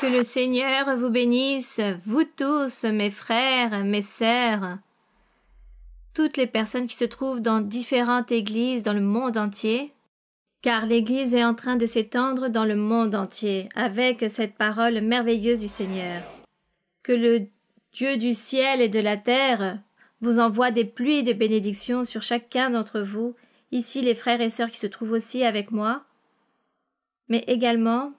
Que le Seigneur vous bénisse, vous tous, mes frères, mes sœurs, toutes les personnes qui se trouvent dans différentes églises dans le monde entier, car l'Église est en train de s'étendre dans le monde entier avec cette parole merveilleuse du Seigneur. Que le Dieu du ciel et de la terre vous envoie des pluies de bénédictions sur chacun d'entre vous, ici les frères et sœurs qui se trouvent aussi avec moi, mais également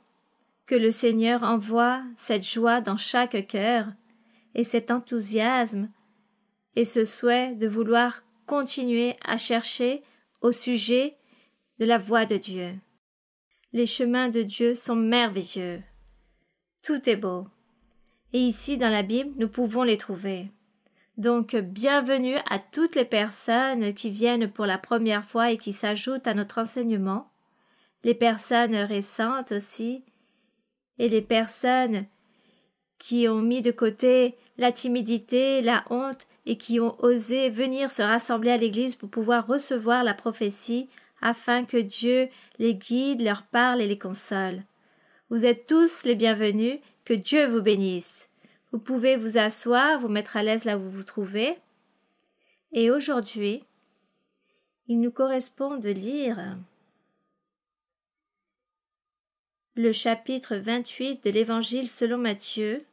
que le Seigneur envoie cette joie dans chaque cœur et cet enthousiasme et ce souhait de vouloir continuer à chercher au sujet de la voie de Dieu. Les chemins de Dieu sont merveilleux. Tout est beau. Et ici dans la Bible, nous pouvons les trouver. Donc, bienvenue à toutes les personnes qui viennent pour la première fois et qui s'ajoutent à notre enseignement, les personnes récentes aussi, et les personnes qui ont mis de côté la timidité, la honte et qui ont osé venir se rassembler à l'Église pour pouvoir recevoir la prophétie afin que Dieu les guide, leur parle et les console. Vous êtes tous les bienvenus, que Dieu vous bénisse. Vous pouvez vous asseoir, vous mettre à l'aise là où vous vous trouvez. Et aujourd'hui, il nous correspond de lire le chapitre 28 de l'Évangile selon Matthieu,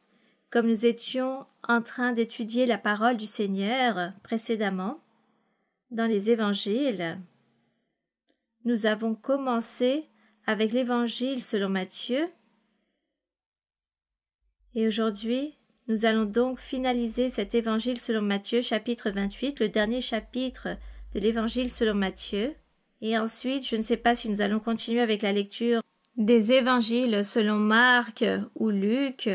comme nous étions en train d'étudier la parole du Seigneur précédemment dans les Évangiles. Nous avons commencé avec l'Évangile selon Matthieu et aujourd'hui, nous allons donc finaliser cet Évangile selon Matthieu, chapitre 28, le dernier chapitre de l'Évangile selon Matthieu. Et ensuite, je ne sais pas si nous allons continuer avec la lecture des Évangiles selon Marc ou Luc,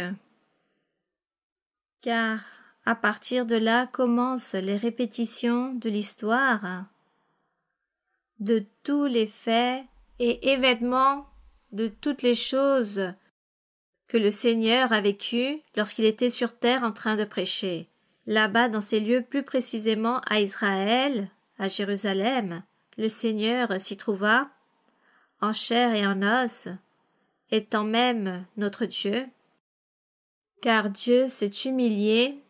car à partir de là commencent les répétitions de l'histoire, de tous les faits et événements, de toutes les choses que le Seigneur a vécues lorsqu'il était sur terre en train de prêcher. Là-bas, dans ces lieux, plus précisément à Israël, à Jérusalem, le Seigneur s'y trouva, en chair et en os, étant même notre Dieu, car Dieu s'est humilié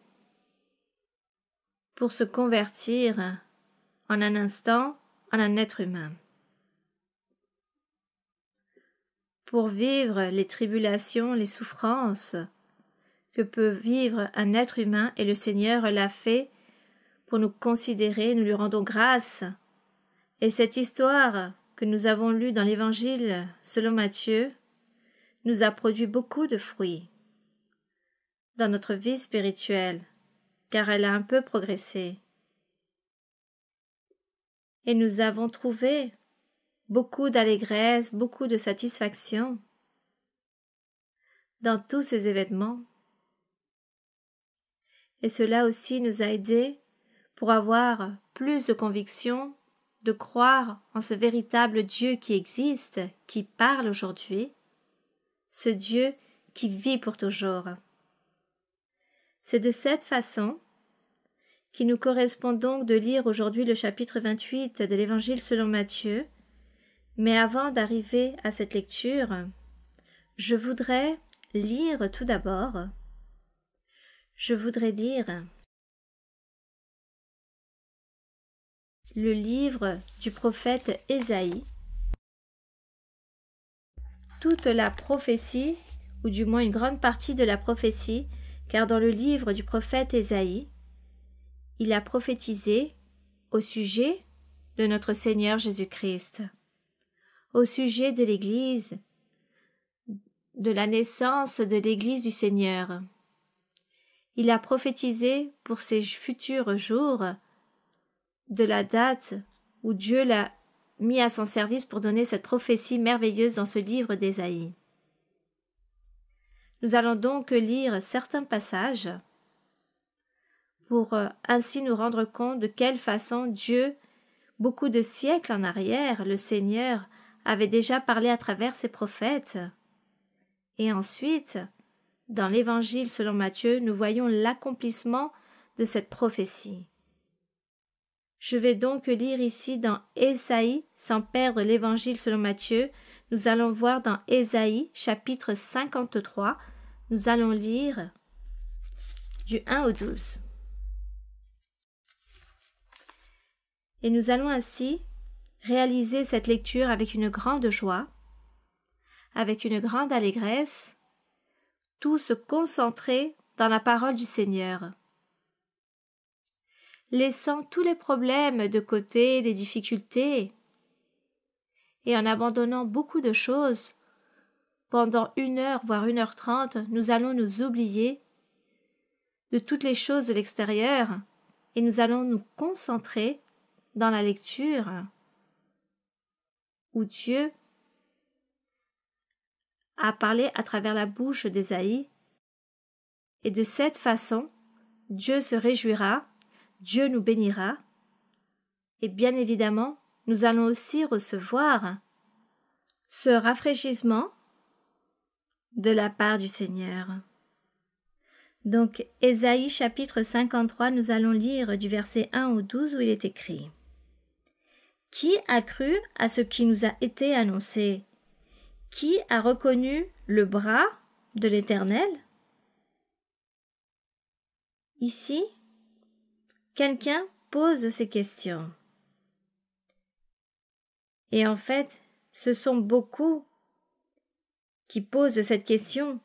pour se convertir en un instant en un être humain. Pour vivre les tribulations, les souffrances que peut vivre un être humain, et le Seigneur l'a fait pour nous considérer, nous lui rendons grâce. Et cette histoire que nous avons lue dans l'Évangile selon Matthieu nous a produit beaucoup de fruits dans notre vie spirituelle, car elle a un peu progressé. Et nous avons trouvé beaucoup d'allégresse, beaucoup de satisfaction dans tous ces événements. Et cela aussi nous a aidés pour avoir plus de conviction, de croire en ce véritable Dieu qui existe, qui parle aujourd'hui, ce Dieu qui vit pour toujours. C'est de cette façon qu'il nous correspond donc de lire aujourd'hui le chapitre 28 de l'Évangile selon Matthieu. Mais avant d'arriver à cette lecture, je voudrais lire tout d'abord. Je voudrais lire le livre du prophète Ésaïe, toute la prophétie, ou du moins une grande partie de la prophétie, car dans le livre du prophète Ésaïe, il a prophétisé au sujet de notre Seigneur Jésus-Christ, au sujet de l'Église, de la naissance de l'Église du Seigneur. Il a prophétisé pour ces futurs jours de la date où Dieu l'a mis à son service pour donner cette prophétie merveilleuse dans ce livre d'Ésaïe. Nous allons donc lire certains passages pour ainsi nous rendre compte de quelle façon Dieu, beaucoup de siècles en arrière, le Seigneur avait déjà parlé à travers ses prophètes. Et ensuite, dans l'Évangile selon Matthieu, nous voyons l'accomplissement de cette prophétie. Je vais donc lire ici dans Ésaïe, sans perdre l'Évangile selon Matthieu. Nous allons voir dans Ésaïe, chapitre 53, nous allons lire du 1 au 12. Et nous allons ainsi réaliser cette lecture avec une grande joie, avec une grande allégresse, tous concentrés dans la parole du Seigneur. Laissant tous les problèmes de côté, les difficultés, et en abandonnant beaucoup de choses, pendant 1 heure, voire 1h30, nous allons nous oublier de toutes les choses de l'extérieur et nous allons nous concentrer dans la lecture où Dieu a parlé à travers la bouche d'Ésaïe, et de cette façon, Dieu se réjouira, Dieu nous bénira, et bien évidemment, nous allons aussi recevoir ce rafraîchissement de la part du Seigneur. Donc, Ésaïe chapitre 53, nous allons lire du verset 1 au 12 où il est écrit: « Qui a cru à ce qui nous a été annoncé? Qui a reconnu le bras de l'Éternel ?» Ici, quelqu'un pose ces questions. Et en fait, ce sont beaucoup qui posent cette question,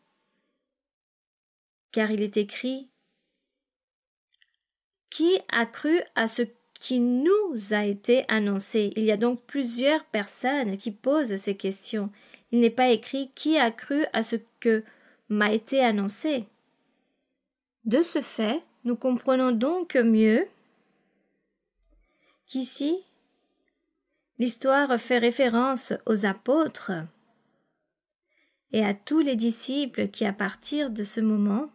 car il est écrit « Qui a cru à ce qui nous a été annoncé ?» Il y a donc plusieurs personnes qui posent ces questions. Il n'est pas écrit « Qui a cru à ce que m'a été annoncé ?» De ce fait, nous comprenons donc mieux qu'ici, l'histoire fait référence aux apôtres et à tous les disciples qui, à partir de ce moment,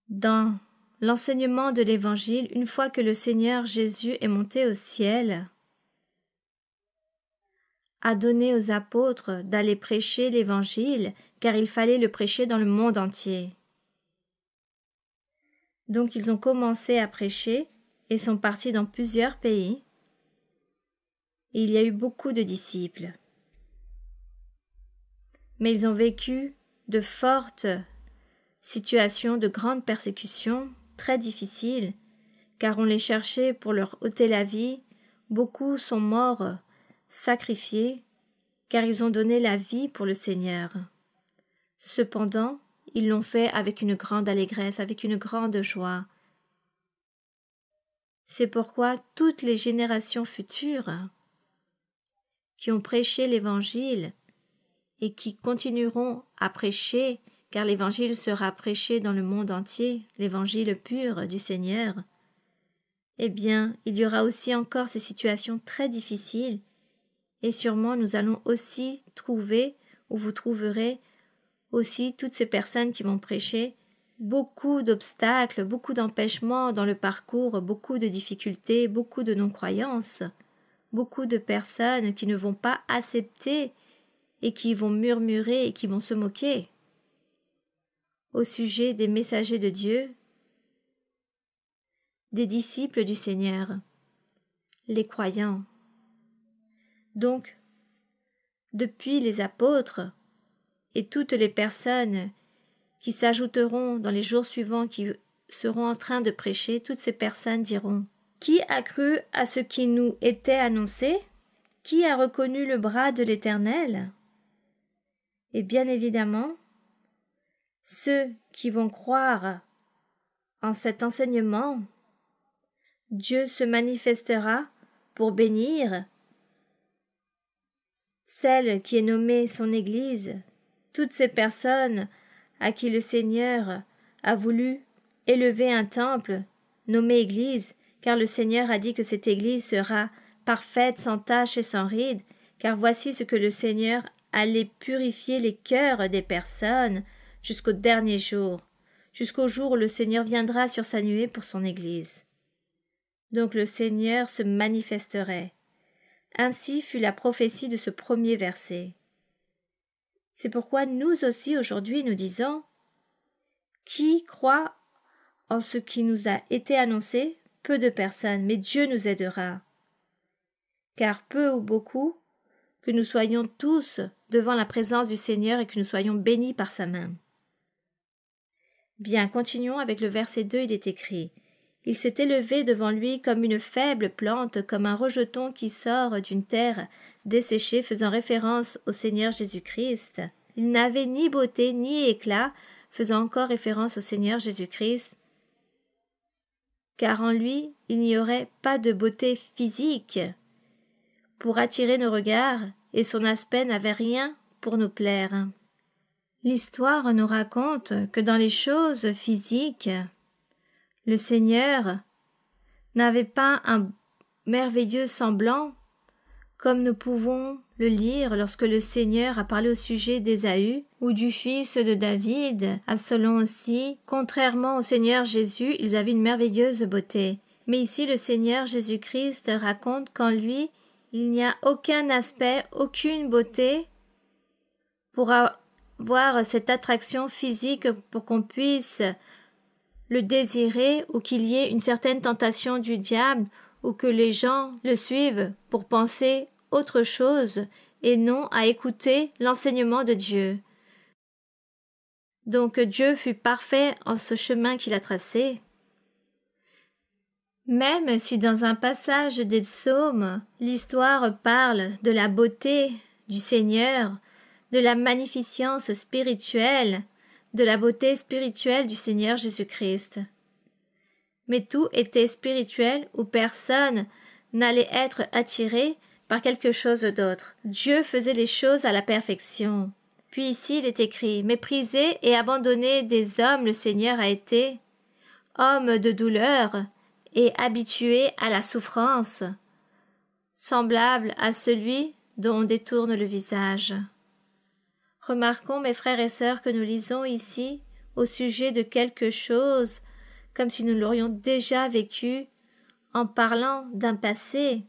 dans l'enseignement de l'Évangile, une fois que le Seigneur Jésus est monté au ciel, a donné aux apôtres d'aller prêcher l'Évangile, car il fallait le prêcher dans le monde entier. Donc ils ont commencé à prêcher et sont partis dans plusieurs pays, et il y a eu beaucoup de disciples. Mais ils ont vécu de fortes situations de grande persécution, très difficiles, car on les cherchait pour leur ôter la vie. Beaucoup sont morts, sacrifiés, car ils ont donné la vie pour le Seigneur. Cependant, ils l'ont fait avec une grande allégresse, avec une grande joie. C'est pourquoi toutes les générations futures qui ont prêché l'Évangile et qui continueront à prêcher, car l'Évangile sera prêché dans le monde entier, l'Évangile pur du Seigneur, eh bien, il y aura aussi encore ces situations très difficiles, et sûrement nous allons aussi trouver, ou vous trouverez aussi toutes ces personnes qui vont prêcher, beaucoup d'obstacles, beaucoup d'empêchements dans le parcours, beaucoup de difficultés, beaucoup de non-croyances, beaucoup de personnes qui ne vont pas accepter et qui vont murmurer et qui vont se moquer au sujet des messagers de Dieu, des disciples du Seigneur, les croyants. Donc, depuis les apôtres et toutes les personnes qui s'ajouteront dans les jours suivants, qui seront en train de prêcher, toutes ces personnes diront: « Qui a cru à ce qui nous était annoncé? Qui a reconnu le bras de l'Éternel ?» Et bien évidemment, ceux qui vont croire en cet enseignement, Dieu se manifestera pour bénir celle qui est nommée son Église, toutes ces personnes à qui le Seigneur a voulu élever un temple nommé Église, car le Seigneur a dit que cette Église sera parfaite, sans tache et sans ride, car voici ce que le Seigneur allait purifier les cœurs des personnes jusqu'au dernier jour, jusqu'au jour où le Seigneur viendra sur sa nuée pour son Église. Donc le Seigneur se manifesterait. Ainsi fut la prophétie de ce premier verset. C'est pourquoi nous aussi aujourd'hui nous disons: qui croit en ce qui nous a été annoncé? Peu de personnes, mais Dieu nous aidera. Car peu ou beaucoup, que nous soyons tous devant la présence du Seigneur et que nous soyons bénis par sa main. Bien, continuons avec le verset 2, il est écrit « Il s'est élevé devant lui comme une faible plante, comme un rejeton qui sort d'une terre desséchée, faisant référence au Seigneur Jésus-Christ. Il n'avait ni beauté ni éclat, faisant encore référence au Seigneur Jésus-Christ, car en lui, il n'y aurait pas de beauté physique pour attirer nos regards, et son aspect n'avait rien pour nous plaire. » L'histoire nous raconte que dans les choses physiques, le Seigneur n'avait pas un merveilleux semblant, comme nous pouvons le lire lorsque le Seigneur a parlé au sujet d'Ésaü ou du fils de David, Absalom aussi. Contrairement au Seigneur Jésus, ils avaient une merveilleuse beauté. Mais ici, le Seigneur Jésus-Christ raconte qu'en lui, il n'y a aucun aspect, aucune beauté pour avoir cette attraction physique pour qu'on puisse le désirer ou qu'il y ait une certaine tentation du diable ou que les gens le suivent pour penser autre chose et non à écouter l'enseignement de Dieu. Donc Dieu fut parfait en ce chemin qu'il a tracé. Même si dans un passage des psaumes, l'histoire parle de la beauté du Seigneur, de la magnificence spirituelle, de la beauté spirituelle du Seigneur Jésus-Christ. Mais tout était spirituel où personne n'allait être attiré par quelque chose d'autre. Dieu faisait les choses à la perfection. Puis ici il est écrit « Méprisé et abandonné des hommes, le Seigneur a été, homme de douleur et habitué à la souffrance, semblable à celui dont on détourne le visage. » Remarquons, mes frères et sœurs, que nous lisons ici au sujet de quelque chose comme si nous l'aurions déjà vécu en parlant d'un passé.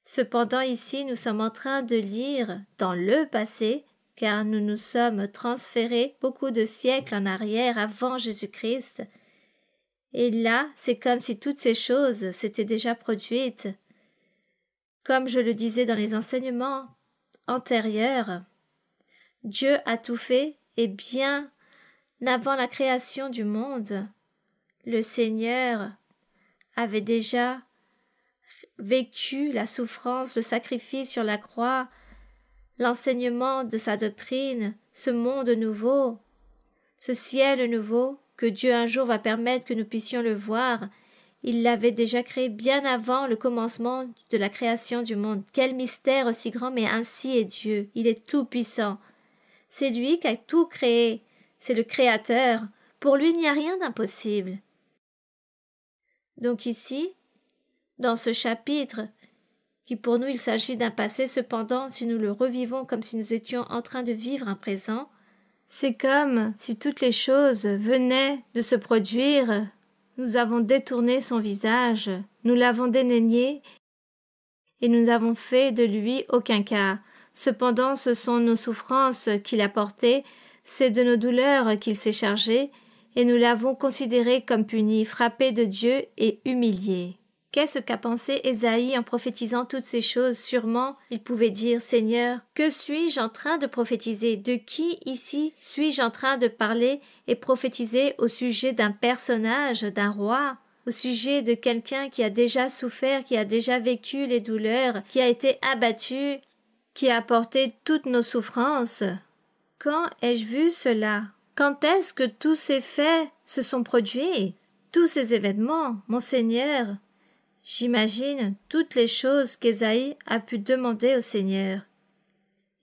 Cependant ici nous sommes en train de lire dans le passé, car nous nous sommes transférés beaucoup de siècles en arrière avant Jésus-Christ, et là c'est comme si toutes ces choses s'étaient déjà produites. Comme je le disais dans les enseignements antérieurs, Dieu a tout fait, et bien avant la création du monde, le Seigneur avait déjà vécu la souffrance, le sacrifice sur la croix, l'enseignement de sa doctrine, ce monde nouveau, ce ciel nouveau que Dieu un jour va permettre que nous puissions le voir. Il l'avait déjà créé bien avant le commencement de la création du monde. Quel mystère aussi grand, mais ainsi est Dieu. Il est tout-puissant. C'est lui qui a tout créé. C'est le Créateur. Pour lui, il n'y a rien d'impossible. Donc ici, dans ce chapitre, qui pour nous il s'agit d'un passé, cependant, si nous le revivons comme si nous étions en train de vivre un présent, c'est comme si toutes les choses venaient de se produire. Nous avons détourné son visage, nous l'avons dédaigné, et nous n'avons fait de lui aucun cas. Cependant, ce sont nos souffrances qu'il a portées, c'est de nos douleurs qu'il s'est chargé, et nous l'avons considéré comme puni, frappé de Dieu et humilié. Qu'est-ce qu'a pensé Ésaïe en prophétisant toutes ces choses? Sûrement, il pouvait dire « Seigneur, que suis-je en train de prophétiser? De qui ici suis-je en train de parler et prophétiser au sujet d'un personnage, d'un roi, au sujet de quelqu'un qui a déjà souffert, qui a déjà vécu les douleurs, qui a été abattu, qui a porté toutes nos souffrances? Quand ai-je vu cela? Quand est-ce que tous ces faits se sont produits? Tous ces événements, mon Seigneur? J'imagine toutes les choses qu'Ésaïe a pu demander au Seigneur,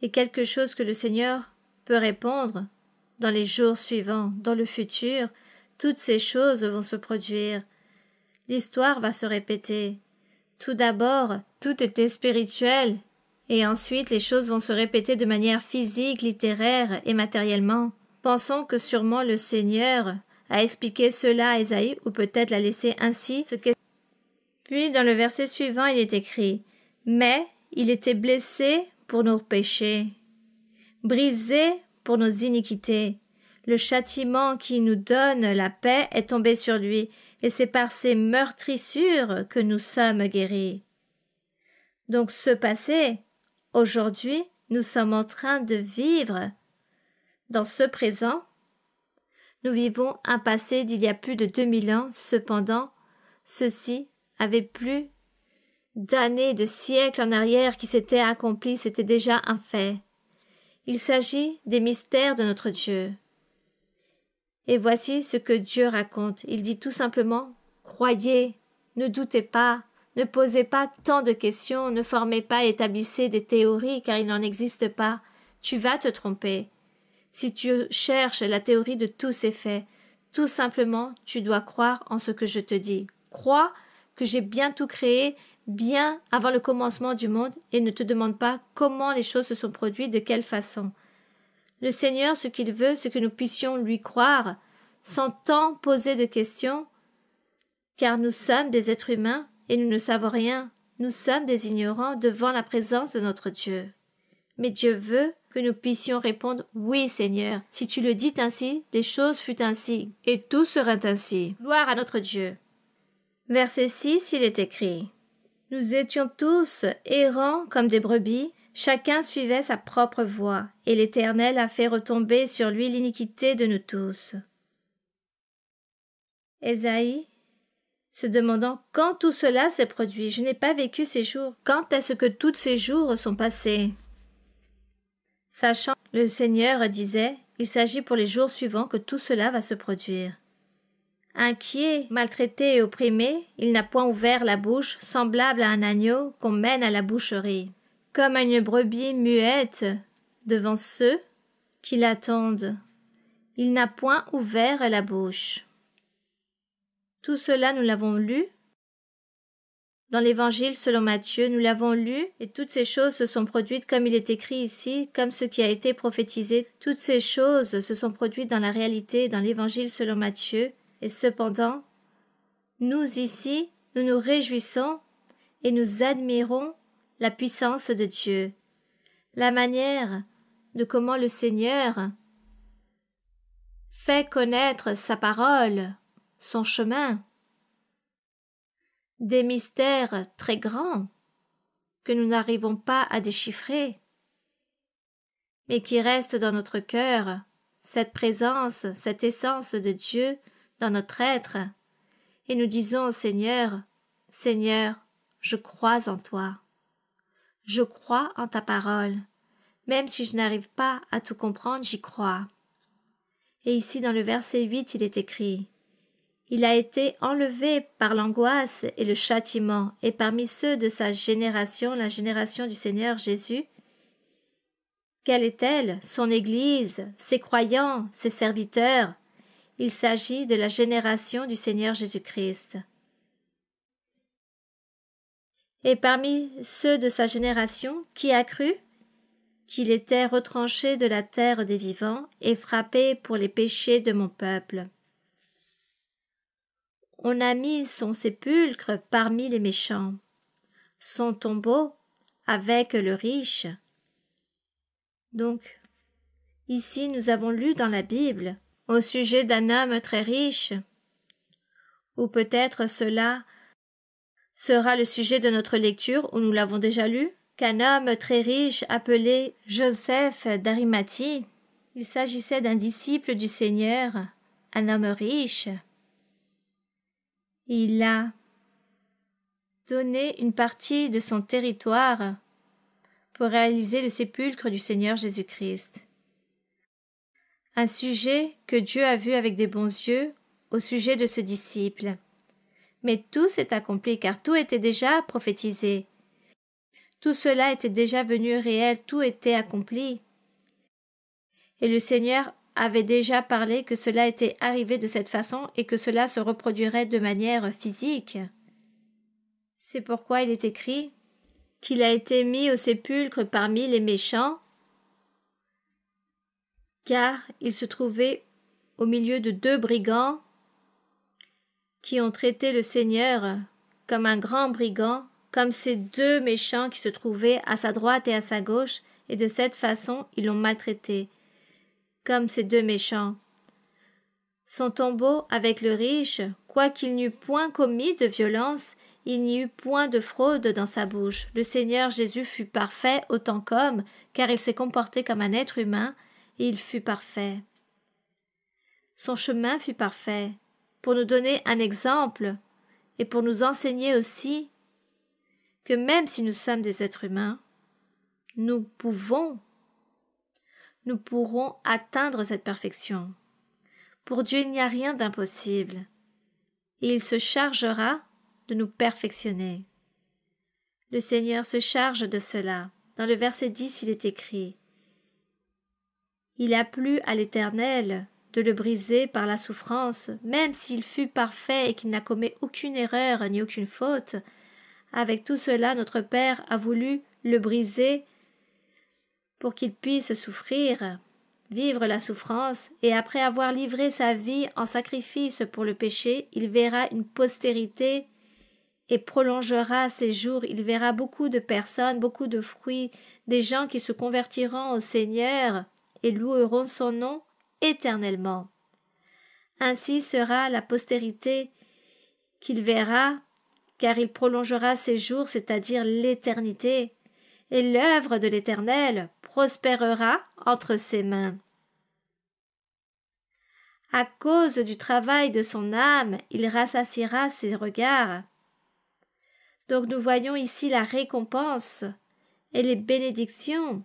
et quelque chose que le Seigneur peut répondre dans les jours suivants, dans le futur, toutes ces choses vont se produire. L'histoire va se répéter. Tout d'abord, tout était spirituel, et ensuite les choses vont se répéter de manière physique, littéraire et matériellement. Pensons que sûrement le Seigneur a expliqué cela à Ésaïe, ou peut-être l'a laissé ainsi, ce qu'est. Puis dans le verset suivant il est écrit « Mais il était blessé pour nos péchés, brisé pour nos iniquités. Le châtiment qui nous donne la paix est tombé sur lui, et c'est par ses meurtrissures que nous sommes guéris. » Donc ce passé, Aujourd'hui, nous sommes en train de vivre dans ce présent. Nous vivons un passé d'il y a plus de 2000 ans, cependant, ceci avait plus d'années, de siècles en arrière qui s'étaient accomplis, c'était déjà un fait. Il s'agit des mystères de notre Dieu. Et voici ce que Dieu raconte. Il dit tout simplement « Croyez, ne doutez pas, ne posez pas tant de questions, ne formez pas et établissez des théories car il n'en existe pas. Tu vas te tromper. Si tu cherches la théorie de tous ces faits, tout simplement, tu dois croire en ce que je te dis. Crois que j'ai bien tout créé, bien avant le commencement du monde, et ne te demande pas comment les choses se sont produites, de quelle façon. Le Seigneur, ce qu'il veut, c'est que nous puissions lui croire, sans tant poser de questions, car nous sommes des êtres humains et nous ne savons rien. Nous sommes des ignorants devant la présence de notre Dieu. Mais Dieu veut que nous puissions répondre « Oui, Seigneur, si tu le dis ainsi, les choses furent ainsi, et tout sera ainsi. Gloire à notre Dieu. » Verset 6, il est écrit « Nous étions tous errants comme des brebis, chacun suivait sa propre voie, et l'Éternel a fait retomber sur lui l'iniquité de nous tous. » Ésaïe, se demandant quand tout cela s'est produit, je n'ai pas vécu ces jours. Quand est-ce que tous ces jours sont passés? Sachant, le Seigneur disait, il s'agit pour les jours suivants que tout cela va se produire. Inquiet, maltraité et opprimé, il n'a point ouvert la bouche, semblable à un agneau qu'on mène à la boucherie, comme à une brebis muette devant ceux qui l'attendent. Il n'a point ouvert la bouche. Tout cela, nous l'avons lu dans l'Évangile selon Matthieu, nous l'avons lu, et toutes ces choses se sont produites comme il est écrit ici, comme ce qui a été prophétisé. Toutes ces choses se sont produites dans la réalité, dans l'Évangile selon Matthieu, et cependant, nous ici, nous nous réjouissons et nous admirons la puissance de Dieu, la manière de comment le Seigneur fait connaître sa parole, son chemin, des mystères très grands que nous n'arrivons pas à déchiffrer, mais qui restent dans notre cœur, cette présence, cette essence de Dieu dans notre être, et nous disons au Seigneur, « Seigneur, je crois en toi, je crois en ta parole, même si je n'arrive pas à tout comprendre, j'y crois. » Et ici dans le verset 8, il est écrit, il a été enlevé par l'angoisse et le châtiment, et parmi ceux de sa génération, la génération du Seigneur Jésus, quelle est-elle? Son Église, ses croyants, ses serviteurs. Il s'agit de la génération du Seigneur Jésus-Christ. Et parmi ceux de sa génération, qui a cru qu'il était retranché de la terre des vivants et frappé pour les péchés de mon peuple? On a mis son sépulcre parmi les méchants, son tombeau avec le riche. Donc, ici nous avons lu dans la Bible au sujet d'un homme très riche, ou peut-être cela sera le sujet de notre lecture où nous l'avons déjà lu, qu'un homme très riche appelé Joseph d'Arimathie, il s'agissait d'un disciple du Seigneur, un homme riche. Il a donné une partie de son territoire pour réaliser le sépulcre du Seigneur Jésus-Christ. Un sujet que Dieu a vu avec des bons yeux au sujet de ce disciple. Mais tout s'est accompli car tout était déjà prophétisé. Tout cela était déjà venu réel, tout était accompli. Et le Seigneur avait déjà parlé que cela était arrivé de cette façon et que cela se reproduirait de manière physique. C'est pourquoi il est écrit qu'il a été mis au sépulcre parmi les méchants, car il se trouvait au milieu de 2 brigands qui ont traité le Seigneur comme un grand brigand, comme ces 2 méchants qui se trouvaient à sa droite et à sa gauche, et de cette façon ils l'ont maltraité, comme ces 2 méchants. Son tombeau avec le riche, quoiqu'il n'eût point commis de violence, il n'y eut point de fraude dans sa bouche. Le Seigneur Jésus fut parfait autant qu'homme, car il s'est comporté comme un être humain, et il fut parfait. Son chemin fut parfait, pour nous donner un exemple, et pour nous enseigner aussi que même si nous sommes des êtres humains, nous pourrons atteindre cette perfection. Pour Dieu, il n'y a rien d'impossible, et il se chargera de nous perfectionner. Le Seigneur se charge de cela. Dans le verset 10, il est écrit « Il a plu à l'Éternel de le briser par la souffrance, même s'il fut parfait et qu'il n'a commis aucune erreur ni aucune faute. Avec tout cela, notre Père a voulu le briser pour qu'il puisse souffrir, vivre la souffrance, et après avoir livré sa vie en sacrifice pour le péché, il verra une postérité et prolongera ses jours. Il verra beaucoup de personnes, beaucoup de fruits, des gens qui se convertiront au Seigneur et loueront son nom éternellement. Ainsi sera la postérité qu'il verra, car il prolongera ses jours, c'est-à-dire l'éternité, et l'œuvre de l'Éternel prospérera entre ses mains. À cause du travail de son âme, il rassasiera ses regards. Donc nous voyons ici la récompense et les bénédictions.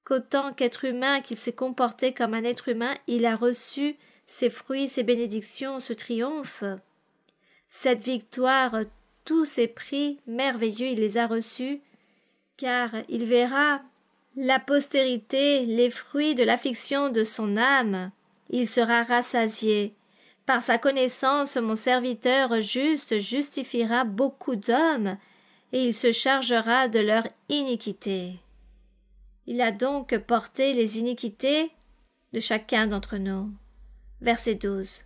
Qu'autant qu'être humain, qu'il s'est comporté comme un être humain, il a reçu ses fruits, ses bénédictions, ce triomphe. Cette victoire, tous ces prix merveilleux, il les a reçus, car il verra la postérité, les fruits de l'affliction de son âme. Il sera rassasié. Par sa connaissance, mon serviteur juste justifiera beaucoup d'hommes, et il se chargera de leur iniquité. Il a donc porté les iniquités de chacun d'entre nous. Verset 12.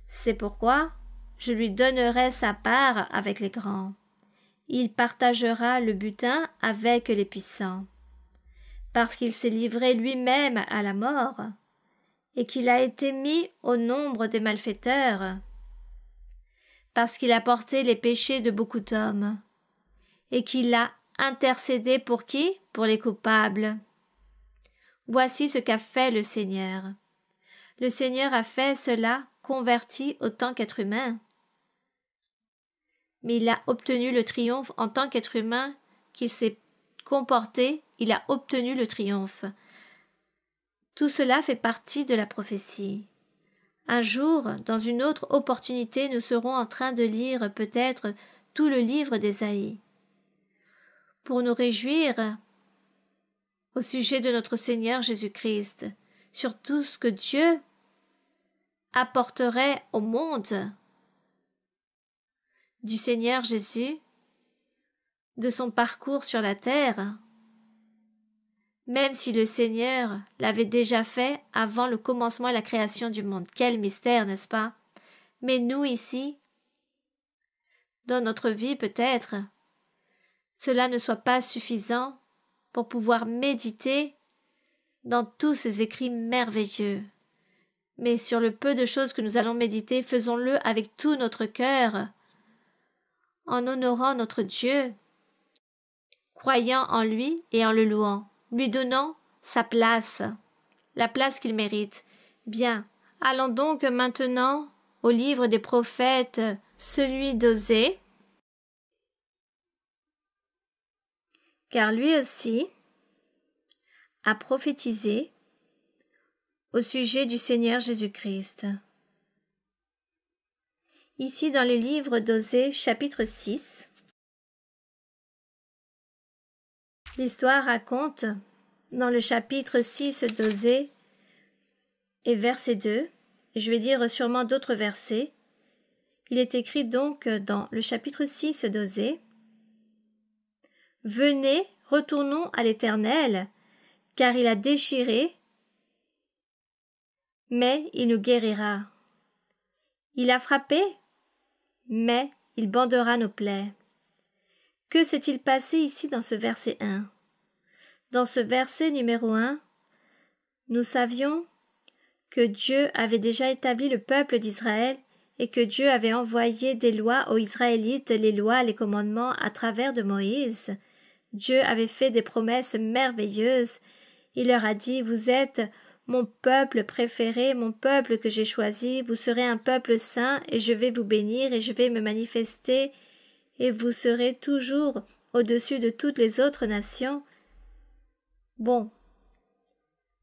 C'est pourquoi je lui donnerai sa part avec les grands. Il partagera le butin avec les puissants. Parce qu'il s'est livré lui-même à la mort, et qu'il a été mis au nombre des malfaiteurs, parce qu'il a porté les péchés de beaucoup d'hommes, et qu'il a intercédé pour qui? Pour les coupables. Voici ce qu'a fait le Seigneur. Le Seigneur a fait cela converti autant qu'être humain. Mais il a obtenu le triomphe en tant qu'être humain qu'il s'est comporté, il a obtenu le triomphe. Tout cela fait partie de la prophétie. Un jour, dans une autre opportunité, nous serons en train de lire peut-être tout le livre d'Ésaïe. Pour nous réjouir au sujet de notre Seigneur Jésus-Christ, sur tout ce que Dieu apporterait au monde du Seigneur Jésus, de son parcours sur la terre, même si le Seigneur l'avait déjà fait avant le commencement et la création du monde. Quel mystère, n'est-ce pas? Mais nous ici, dans notre vie peut-être, cela ne soit pas suffisant pour pouvoir méditer dans tous ces écrits merveilleux. Mais sur le peu de choses que nous allons méditer, faisons-le avec tout notre cœur, en honorant notre Dieu, croyant en lui et en le louant, lui donnant sa place, la place qu'il mérite. Bien, allons donc maintenant au livre des prophètes, celui d'Osée, car lui aussi a prophétisé au sujet du Seigneur Jésus-Christ. Ici dans le livre d'Osée, chapitre 6, l'histoire raconte, dans le chapitre 6 d'Osée et verset 2, je vais dire sûrement d'autres versets, il est écrit donc dans le chapitre 6 d'Osée, « Venez, retournons à l'Éternel, car il a déchiré, mais il nous guérira. Il a frappé, mais il bandera nos plaies. » Que s'est-il passé ici dans ce verset 1? Dans ce verset numéro 1, nous savions que Dieu avait déjà établi le peuple d'Israël et que Dieu avait envoyé des lois aux Israélites, les lois, les commandements à travers de Moïse. Dieu avait fait des promesses merveilleuses. Il leur a dit, vous êtes mon peuple préféré, mon peuple que j'ai choisi, vous serez un peuple saint et je vais vous bénir et je vais me manifester et vous serez toujours au-dessus de toutes les autres nations. Bon,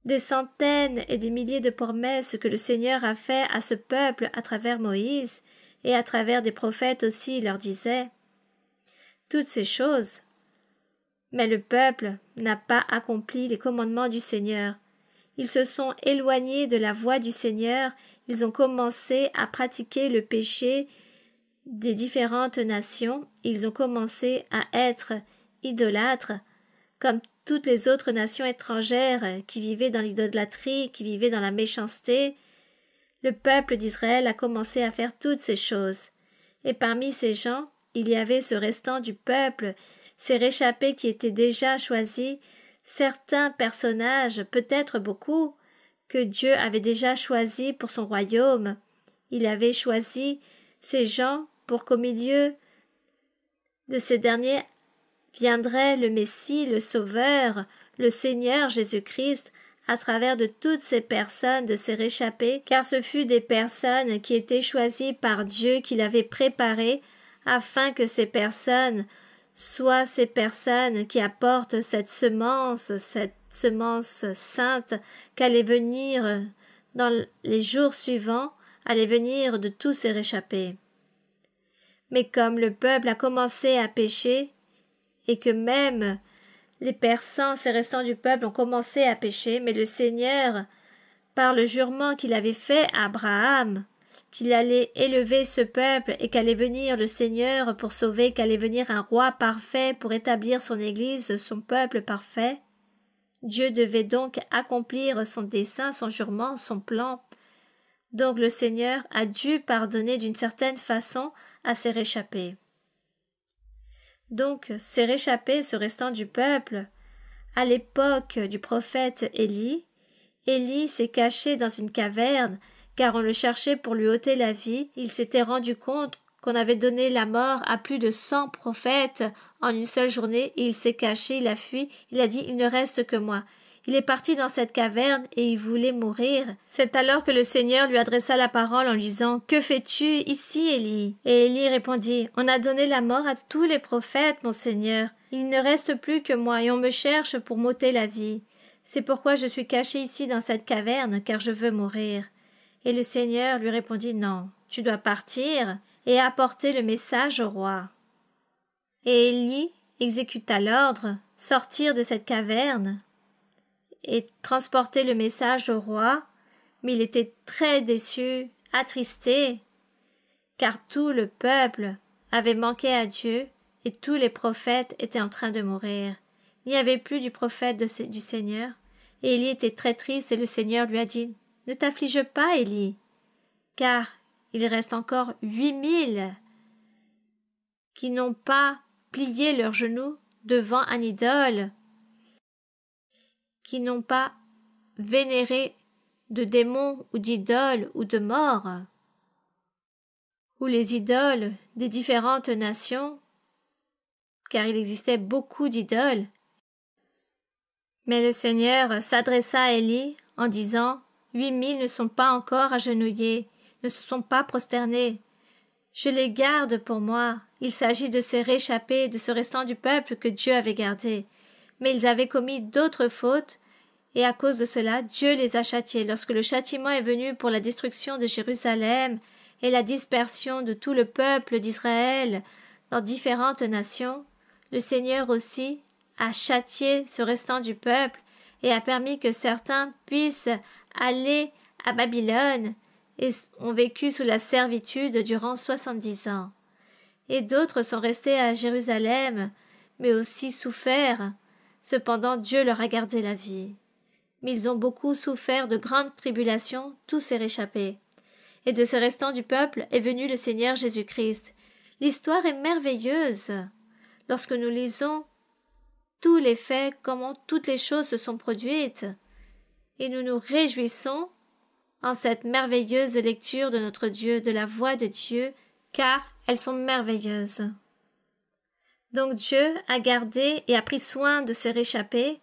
des centaines et des milliers de promesses que le Seigneur a fait à ce peuple à travers Moïse et à travers des prophètes aussi, il leur disait toutes ces choses. Mais le peuple n'a pas accompli les commandements du Seigneur. Ils se sont éloignés de la voie du Seigneur, ils ont commencé à pratiquer le péché des différentes nations, ils ont commencé à être idolâtres, comme toutes les autres nations étrangères qui vivaient dans l'idolâtrie, qui vivaient dans la méchanceté. Le peuple d'Israël a commencé à faire toutes ces choses. Et parmi ces gens, il y avait ce restant du peuple, ces réchappés qui étaient déjà choisis, certains personnages, peut-être beaucoup, que Dieu avait déjà choisis pour son royaume. Il avait choisi ces gens pour qu'au milieu de ces derniers viendrait le Messie, le Sauveur, le Seigneur Jésus-Christ, à travers de toutes ces personnes, de ces réchappés, car ce fut des personnes qui étaient choisies par Dieu, qu'il avait préparées, afin que ces personnes soient ces personnes qui apportent cette semence sainte, qu'allait venir dans les jours suivants, allait venir de tous ces réchappés. Mais comme le peuple a commencé à pécher, et que même les persans, ces restants du peuple, ont commencé à pécher, mais le Seigneur, par le jurement qu'il avait fait à Abraham, qu'il allait élever ce peuple et qu'allait venir le Seigneur pour sauver, qu'allait venir un roi parfait pour établir son Église, son peuple parfait, Dieu devait donc accomplir son dessein, son jurement, son plan. Donc le Seigneur a dû pardonner d'une certaine façon à ces réchappés. Donc, ces réchappés, ce restant du peuple, à l'époque du prophète Élie s'est caché dans une caverne, car on le cherchait pour lui ôter la vie. Il s'était rendu compte qu'on avait donné la mort à plus de 100 prophètes en une seule journée, et il s'est caché, il a fui, il a dit « Il ne reste que moi ». Il est parti dans cette caverne et il voulait mourir. C'est alors que le Seigneur lui adressa la parole en lui disant « Que fais-tu ici, Élie ?» Et Élie répondit « On a donné la mort à tous les prophètes, mon Seigneur. Il ne reste plus que moi et on me cherche pour m'ôter la vie. C'est pourquoi je suis caché ici dans cette caverne, car je veux mourir. » Et le Seigneur lui répondit « Non, tu dois partir et apporter le message au roi. » Et Élie exécuta l'ordre, sortir de cette caverne et transporter le message au roi, mais il était très déçu, attristé, car tout le peuple avait manqué à Dieu et tous les prophètes étaient en train de mourir. Il n'y avait plus du prophète du Seigneur, et Élie était très triste et le Seigneur lui a dit « Ne t'afflige pas, Élie, car il reste encore 8000 qui n'ont pas plié leurs genoux devant un idole, qui n'ont pas vénéré de démons ou d'idoles ou de morts, ou les idoles des différentes nations, car il existait beaucoup d'idoles. » Mais le Seigneur s'adressa à Élie en disant « 8000 ne sont pas encore agenouillés, ne se sont pas prosternés. Je les garde pour moi. Il s'agit de ces réchappés, de ce restant du peuple que Dieu avait gardé. Mais ils avaient commis d'autres fautes, et à cause de cela, Dieu les a châtiés. Lorsque le châtiment est venu pour la destruction de Jérusalem et la dispersion de tout le peuple d'Israël dans différentes nations, le Seigneur aussi a châtié ce restant du peuple et a permis que certains puissent aller à Babylone et ont vécu sous la servitude durant 70 ans. Et d'autres sont restés à Jérusalem, mais aussi souffert. Cependant, Dieu leur a gardé la vie. Mais ils ont beaucoup souffert de grandes tribulations, tous ces réchappés. Et de ce restant du peuple est venu le Seigneur Jésus-Christ. L'histoire est merveilleuse. Lorsque nous lisons tous les faits, comment toutes les choses se sont produites, et nous nous réjouissons en cette merveilleuse lecture de notre Dieu, de la voix de Dieu, car elles sont merveilleuses. Donc Dieu a gardé et a pris soin de se réchapper,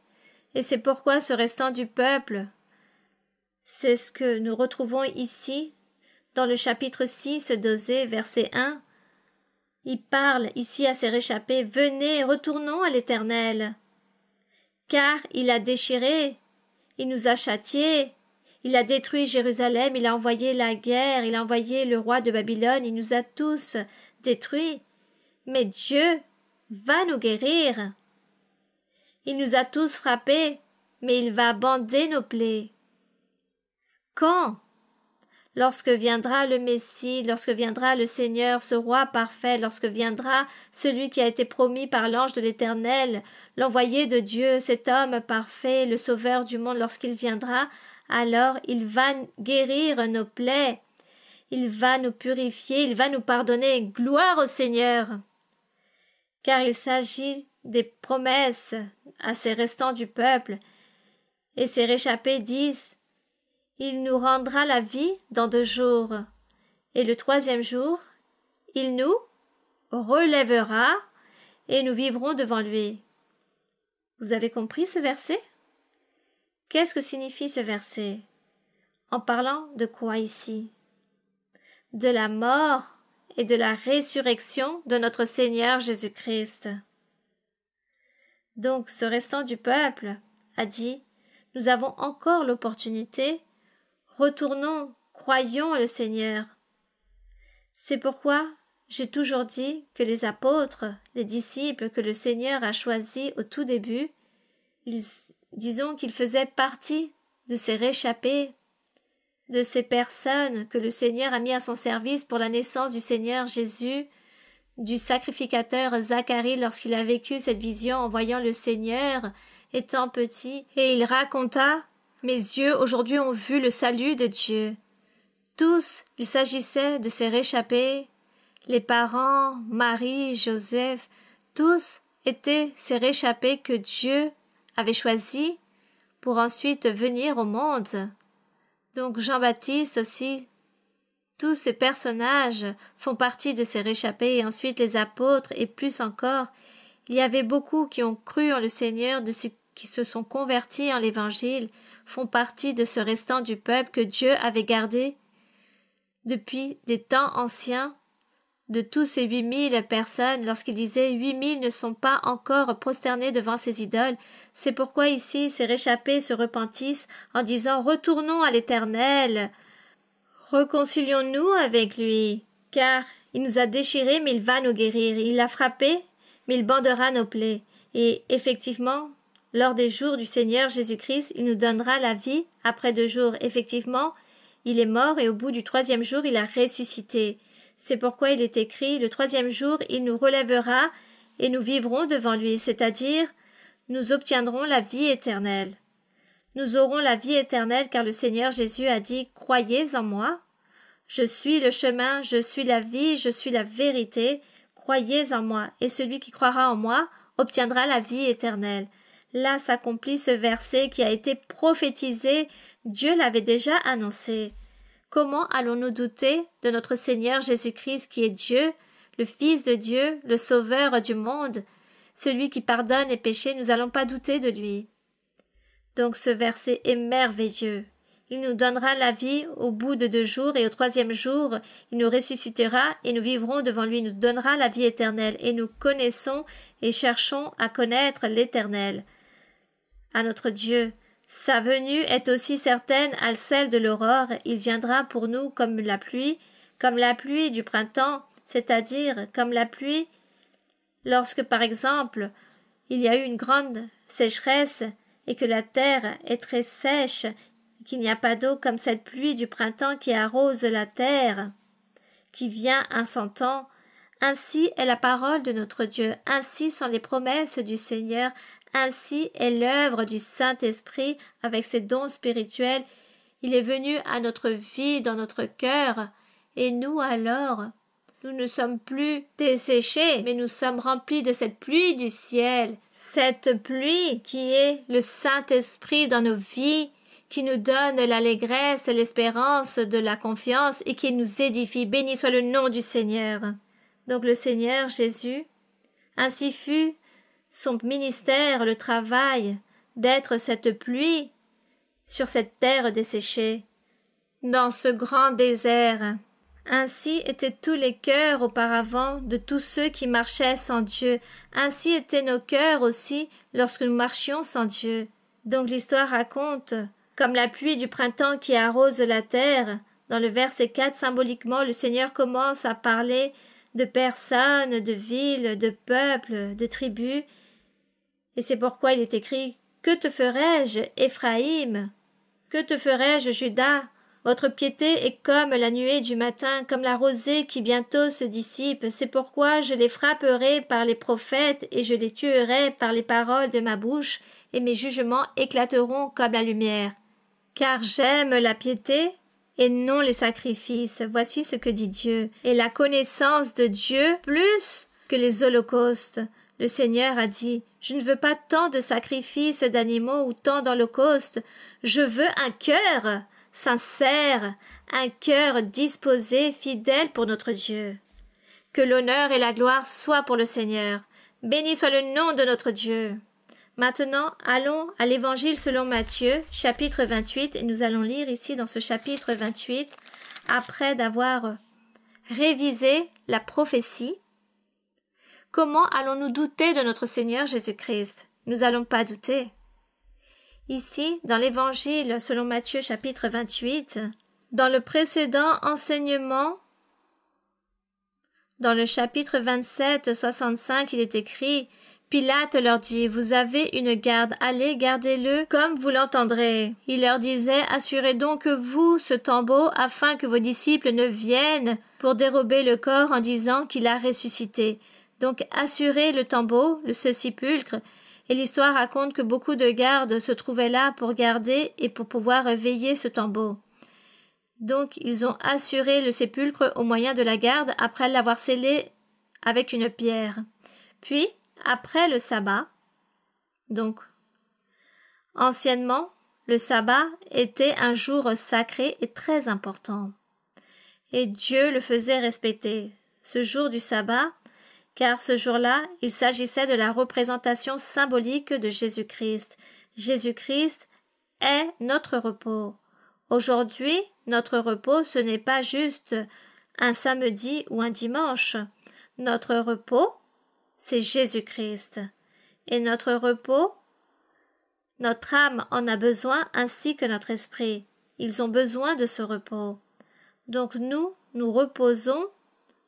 et c'est pourquoi ce restant du peuple, c'est ce que nous retrouvons ici, dans le chapitre 6 d'Osée, verset 1. Il parle ici à ses réchappés, « Venez, retournons à l'Éternel, car il a déchiré, il nous a châtiés, il a détruit Jérusalem, il a envoyé la guerre, il a envoyé le roi de Babylone, il nous a tous détruits. Mais Dieu va nous guérir. Il nous a tous frappés, mais il va bander nos plaies. » Quand? Lorsque viendra le Messie, lorsque viendra le Seigneur, ce roi parfait, lorsque viendra celui qui a été promis par l'ange de l'Éternel, l'envoyé de Dieu, cet homme parfait, le sauveur du monde, lorsqu'il viendra, alors il va guérir nos plaies, il va nous purifier, il va nous pardonner. Gloire au Seigneur! Car il s'agit des promesses à ces restants du peuple, et ces réchappés disent: il nous rendra la vie dans 2 jours, et le 3e jour, il nous relèvera, et nous vivrons devant lui. Vous avez compris ce verset? Qu'est-ce que signifie ce verset? En parlant de quoi ici? De la mort et de la résurrection de notre Seigneur Jésus-Christ. Donc, ce restant du peuple a dit: nous avons encore l'opportunité. Retournons, croyons le Seigneur. C'est pourquoi j'ai toujours dit que les apôtres, les disciples que le Seigneur a choisis au tout début, disons qu'ils faisaient partie de ces réchappés, de ces personnes que le Seigneur a mis à son service pour la naissance du Seigneur Jésus, du sacrificateur Zacharie lorsqu'il a vécu cette vision en voyant le Seigneur étant petit, et il raconta: mes yeux aujourd'hui ont vu le salut de Dieu. Tous, il s'agissait de ces réchappés, les parents, Marie, Joseph, tous étaient ces réchappés que Dieu avait choisis pour ensuite venir au monde. Donc Jean-Baptiste aussi, tous ces personnages font partie de ces réchappés, et ensuite les apôtres, et plus encore, il y avait beaucoup qui ont cru en le Seigneur, de ceux qui se sont convertis en l'Évangile, font partie de ce restant du peuple que Dieu avait gardé depuis des temps anciens, de tous ces 8000 personnes, lorsqu'il disait 8000 ne sont pas encore prosternés devant ces idoles. C'est pourquoi ici ces réchappés se repentissent en disant: retournons à l'Éternel, réconcilions-nous avec lui, car il nous a déchirés, mais il va nous guérir, il l'a frappé, mais il bandera nos plaies. Et effectivement, lors des jours du Seigneur Jésus-Christ, il nous donnera la vie après 2 jours. Effectivement, il est mort, et au bout du 3e jour, il a ressuscité. C'est pourquoi il est écrit: le 3e jour, il nous relèvera, et nous vivrons devant lui, c'est-à-dire, nous obtiendrons la vie éternelle. Nous aurons la vie éternelle, car le Seigneur Jésus a dit: croyez en moi. Je suis le chemin, je suis la vie, je suis la vérité. Croyez en moi, et celui qui croira en moi obtiendra la vie éternelle. Là s'accomplit ce verset qui a été prophétisé, Dieu l'avait déjà annoncé. Comment allons-nous douter de notre Seigneur Jésus-Christ qui est Dieu, le Fils de Dieu, le Sauveur du monde, celui qui pardonne les péchés? Nous n'allons pas douter de lui. Donc ce verset est merveilleux. Il nous donnera la vie au bout de 2 jours, et au 3e jour, il nous ressuscitera et nous vivrons devant lui. Il nous donnera la vie éternelle, et nous connaissons et cherchons à connaître l'Éternel. À notre Dieu, sa venue est aussi certaine à celle de l'aurore. Il viendra pour nous comme la pluie du printemps, c'est-à-dire comme la pluie lorsque, par exemple, il y a eu une grande sécheresse et que la terre est très sèche, qu'il n'y a pas d'eau, comme cette pluie du printemps qui arrose la terre, qui vient à son temps. Ainsi est la parole de notre Dieu, ainsi sont les promesses du Seigneur, ainsi est l'œuvre du Saint-Esprit avec ses dons spirituels. Il est venu à notre vie, dans notre cœur, et nous alors, nous ne sommes plus desséchés, mais nous sommes remplis de cette pluie du ciel, cette pluie qui est le Saint-Esprit dans nos vies, qui nous donne l'allégresse, l'espérance, de la confiance et qui nous édifie. Béni soit le nom du Seigneur. Donc le Seigneur Jésus, ainsi fut son ministère, le travail, d'être cette pluie sur cette terre desséchée, dans ce grand désert. Ainsi étaient tous les cœurs auparavant de tous ceux qui marchaient sans Dieu. Ainsi étaient nos cœurs aussi lorsque nous marchions sans Dieu. Donc l'histoire raconte, comme la pluie du printemps qui arrose la terre, dans le verset 4, symboliquement, le Seigneur commence à parler de personnes, de villes, de peuples, de tribus. Et c'est pourquoi il est écrit « Que te ferai-je, Éphraïm? Que te ferai-je, Juda? Votre piété est comme la nuée du matin, comme la rosée qui bientôt se dissipe. C'est pourquoi je les frapperai par les prophètes et je les tuerai par les paroles de ma bouche, et mes jugements éclateront comme la lumière. Car j'aime la piété et non les sacrifices. Voici ce que dit Dieu. Et la connaissance de Dieu plus que les holocaustes. Le Seigneur a dit, je ne veux pas tant de sacrifices d'animaux ou tant d'holocaustes. Je veux un cœur sincère, un cœur disposé, fidèle pour notre Dieu. Que l'honneur et la gloire soient pour le Seigneur. Béni soit le nom de notre Dieu. Maintenant, allons à l'Évangile selon Matthieu, chapitre 28, et nous allons lire ici dans ce chapitre 28, après d'avoir révisé la prophétie. Comment allons-nous douter de notre Seigneur Jésus-Christ? Nous n'allons pas douter. Ici, dans l'Évangile selon Matthieu, chapitre 28, dans le précédent enseignement, dans le chapitre 27, 65, il est écrit « Pilate leur dit, vous avez une garde, allez, gardez-le comme vous l'entendrez. » Il leur disait, assurez donc vous ce tombeau afin que vos disciples ne viennent pour dérober le corps en disant qu'il a ressuscité. Donc assurez le tombeau, ce sépulcre, et l'histoire raconte que beaucoup de gardes se trouvaient là pour garder et pour pouvoir veiller ce tombeau. Donc ils ont assuré le sépulcre au moyen de la garde après l'avoir scellé avec une pierre. Puis, après le sabbat, donc anciennement, le sabbat était un jour sacré et très important. Et Dieu le faisait respecter, ce jour du sabbat, car ce jour-là, il s'agissait de la représentation symbolique de Jésus-Christ. Jésus-Christ est notre repos. Aujourd'hui, notre repos, ce n'est pas juste un samedi ou un dimanche. Notre repos, c'est Jésus-Christ. Et notre repos, notre âme en a besoin ainsi que notre esprit. Ils ont besoin de ce repos. Donc nous reposons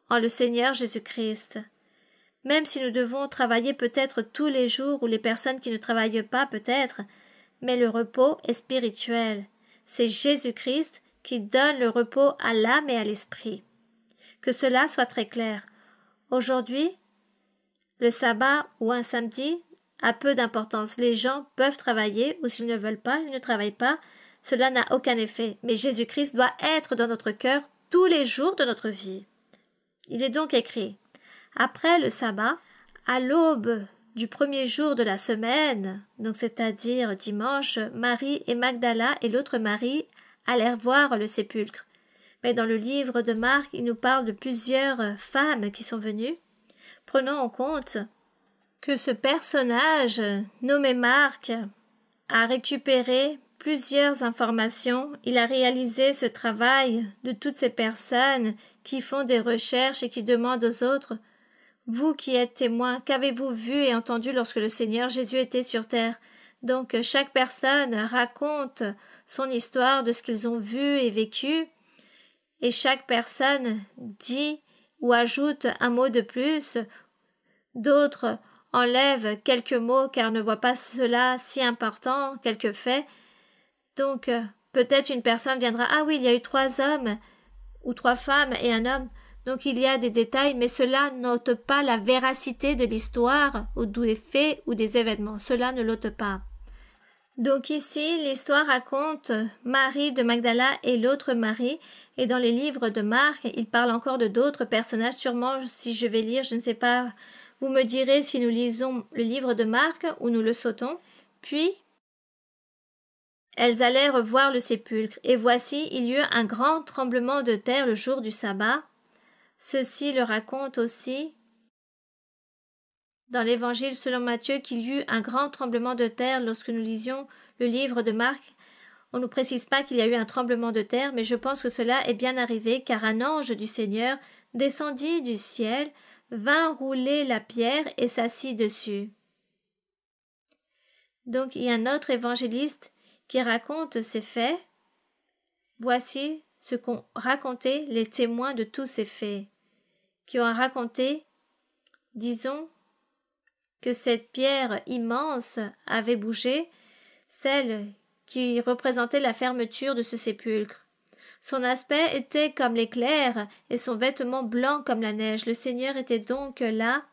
en le Seigneur Jésus-Christ. Même si nous devons travailler peut-être tous les jours ou les personnes qui ne travaillent pas peut-être, mais le repos est spirituel. C'est Jésus-Christ qui donne le repos à l'âme et à l'esprit. Que cela soit très clair. Aujourd'hui, le sabbat ou un samedi a peu d'importance. Les gens peuvent travailler ou s'ils ne veulent pas, ils ne travaillent pas. Cela n'a aucun effet. Mais Jésus-Christ doit être dans notre cœur tous les jours de notre vie. Il est donc écrit après le sabbat, à l'aube du premier jour de la semaine, donc c'est-à-dire dimanche, Marie et Magdala et l'autre Marie allèrent voir le sépulcre. Mais dans le livre de Marc, il nous parle de plusieurs femmes qui sont venues. Prenons en compte que ce personnage, nommé Marc, a récupéré plusieurs informations. Il a réalisé ce travail de toutes ces personnes qui font des recherches et qui demandent aux autres « Vous qui êtes témoins, qu'avez-vous vu et entendu lorsque le Seigneur Jésus était sur terre ?» Donc chaque personne raconte son histoire de ce qu'ils ont vu et vécu, et chaque personne dit ou ajoute un mot de plus. D'autres enlèvent quelques mots car ne voient pas cela si important, quelques faits. Donc peut-être une personne viendra « Ah oui, il y a eu 3 hommes ou 3 femmes et un homme ». Donc il y a des détails, mais cela n'ôte pas la véracité de l'histoire ou des faits ou des événements. Cela ne l'ôte pas. Donc ici, l'histoire raconte Marie de Magdala et l'autre Marie, et dans les livres de Marc, il parle encore de d'autres personnages. Sûrement, si je vais lire, je ne sais pas, vous me direz si nous lisons le livre de Marc ou nous le sautons. Puis, elles allèrent voir le sépulcre, et voici, il y eut un grand tremblement de terre le jour du sabbat. Ceci le raconte aussi dans l'Évangile selon Matthieu qu'il y eut un grand tremblement de terre lorsque nous lisions le livre de Marc. On ne nous précise pas qu'il y a eu un tremblement de terre, mais je pense que cela est bien arrivé, car un ange du Seigneur descendit du ciel, vint rouler la pierre et s'assit dessus. Donc il y a un autre évangéliste qui raconte ces faits. Voici ce qu'ont raconté les témoins de tous ces faits, qui ont raconté, disons, que cette pierre immense avait bougé, celle qui représentait la fermeture de ce sépulcre. Son aspect était comme l'éclair et son vêtement blanc comme la neige. Le Seigneur était donc là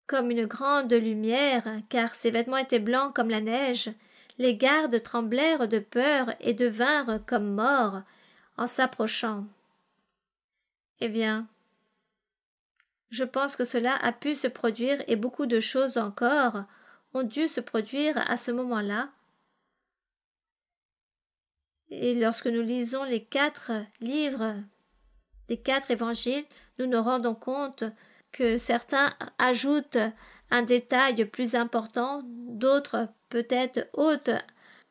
comme une grande lumière, car ses vêtements étaient blancs comme la neige. Les gardes tremblèrent de peur et devinrent comme morts en s'approchant. Eh bien, je pense que cela a pu se produire et beaucoup de choses encore ont dû se produire à ce moment-là. Et lorsque nous lisons les 4 livres des 4 évangiles, nous nous rendons compte que certains ajoutent un détail plus important, d'autres peut-être ôtent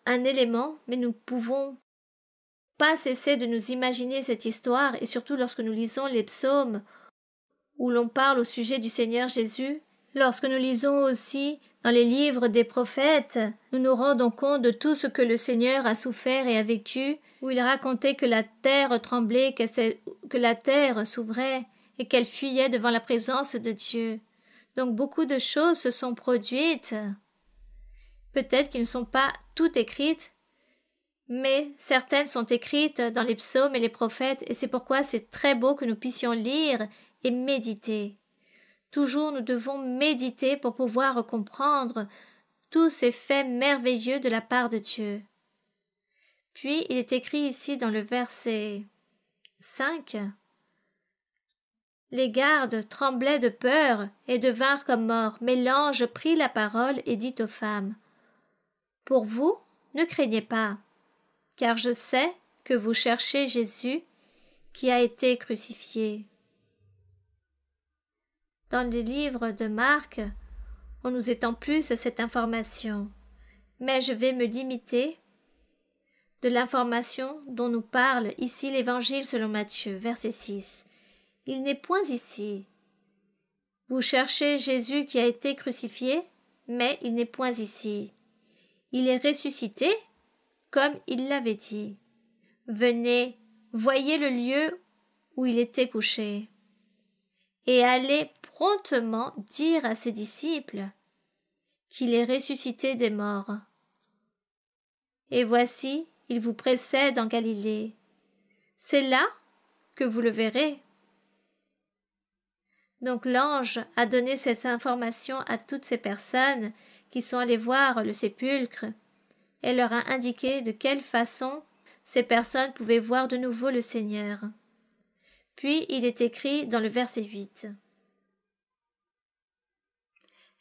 un élément, mais nous ne pouvons pas cesser de nous imaginer cette histoire, et surtout lorsque nous lisons les psaumes où l'on parle au sujet du Seigneur Jésus. Lorsque nous lisons aussi dans les livres des prophètes, nous nous rendons compte de tout ce que le Seigneur a souffert et a vécu, où il racontait que la terre tremblait, que la terre s'ouvrait et qu'elle fuyait devant la présence de Dieu. Donc beaucoup de choses se sont produites. Peut-être qu'elles ne sont pas toutes écrites, mais certaines sont écrites dans les psaumes et les prophètes, et c'est pourquoi c'est très beau que nous puissions lire et méditer. Toujours nous devons méditer pour pouvoir comprendre tous ces faits merveilleux de la part de Dieu. Puis il est écrit ici dans le verset 5 « Les gardes tremblaient de peur et devinrent comme morts, mais l'ange prit la parole et dit aux femmes « Pour vous, ne craignez pas, car je sais que vous cherchez Jésus qui a été crucifié. » Dans le livre de Marc, on nous étend plus cette information, mais je vais me limiter de l'information dont nous parle ici l'Évangile selon Matthieu, verset 6. Il n'est point ici. Vous cherchez Jésus qui a été crucifié, mais il n'est point ici. Il est ressuscité, comme il l'avait dit. Venez, voyez le lieu où il était couché, et allez promptement dire à ses disciples qu'il est ressuscité des morts. Et voici, il vous précède en Galilée. C'est là que vous le verrez. Donc l'ange a donné cette information à toutes ces personnes qui sont allées voir le sépulcre et leur a indiqué de quelle façon ces personnes pouvaient voir de nouveau le Seigneur. Puis il est écrit dans le verset 8.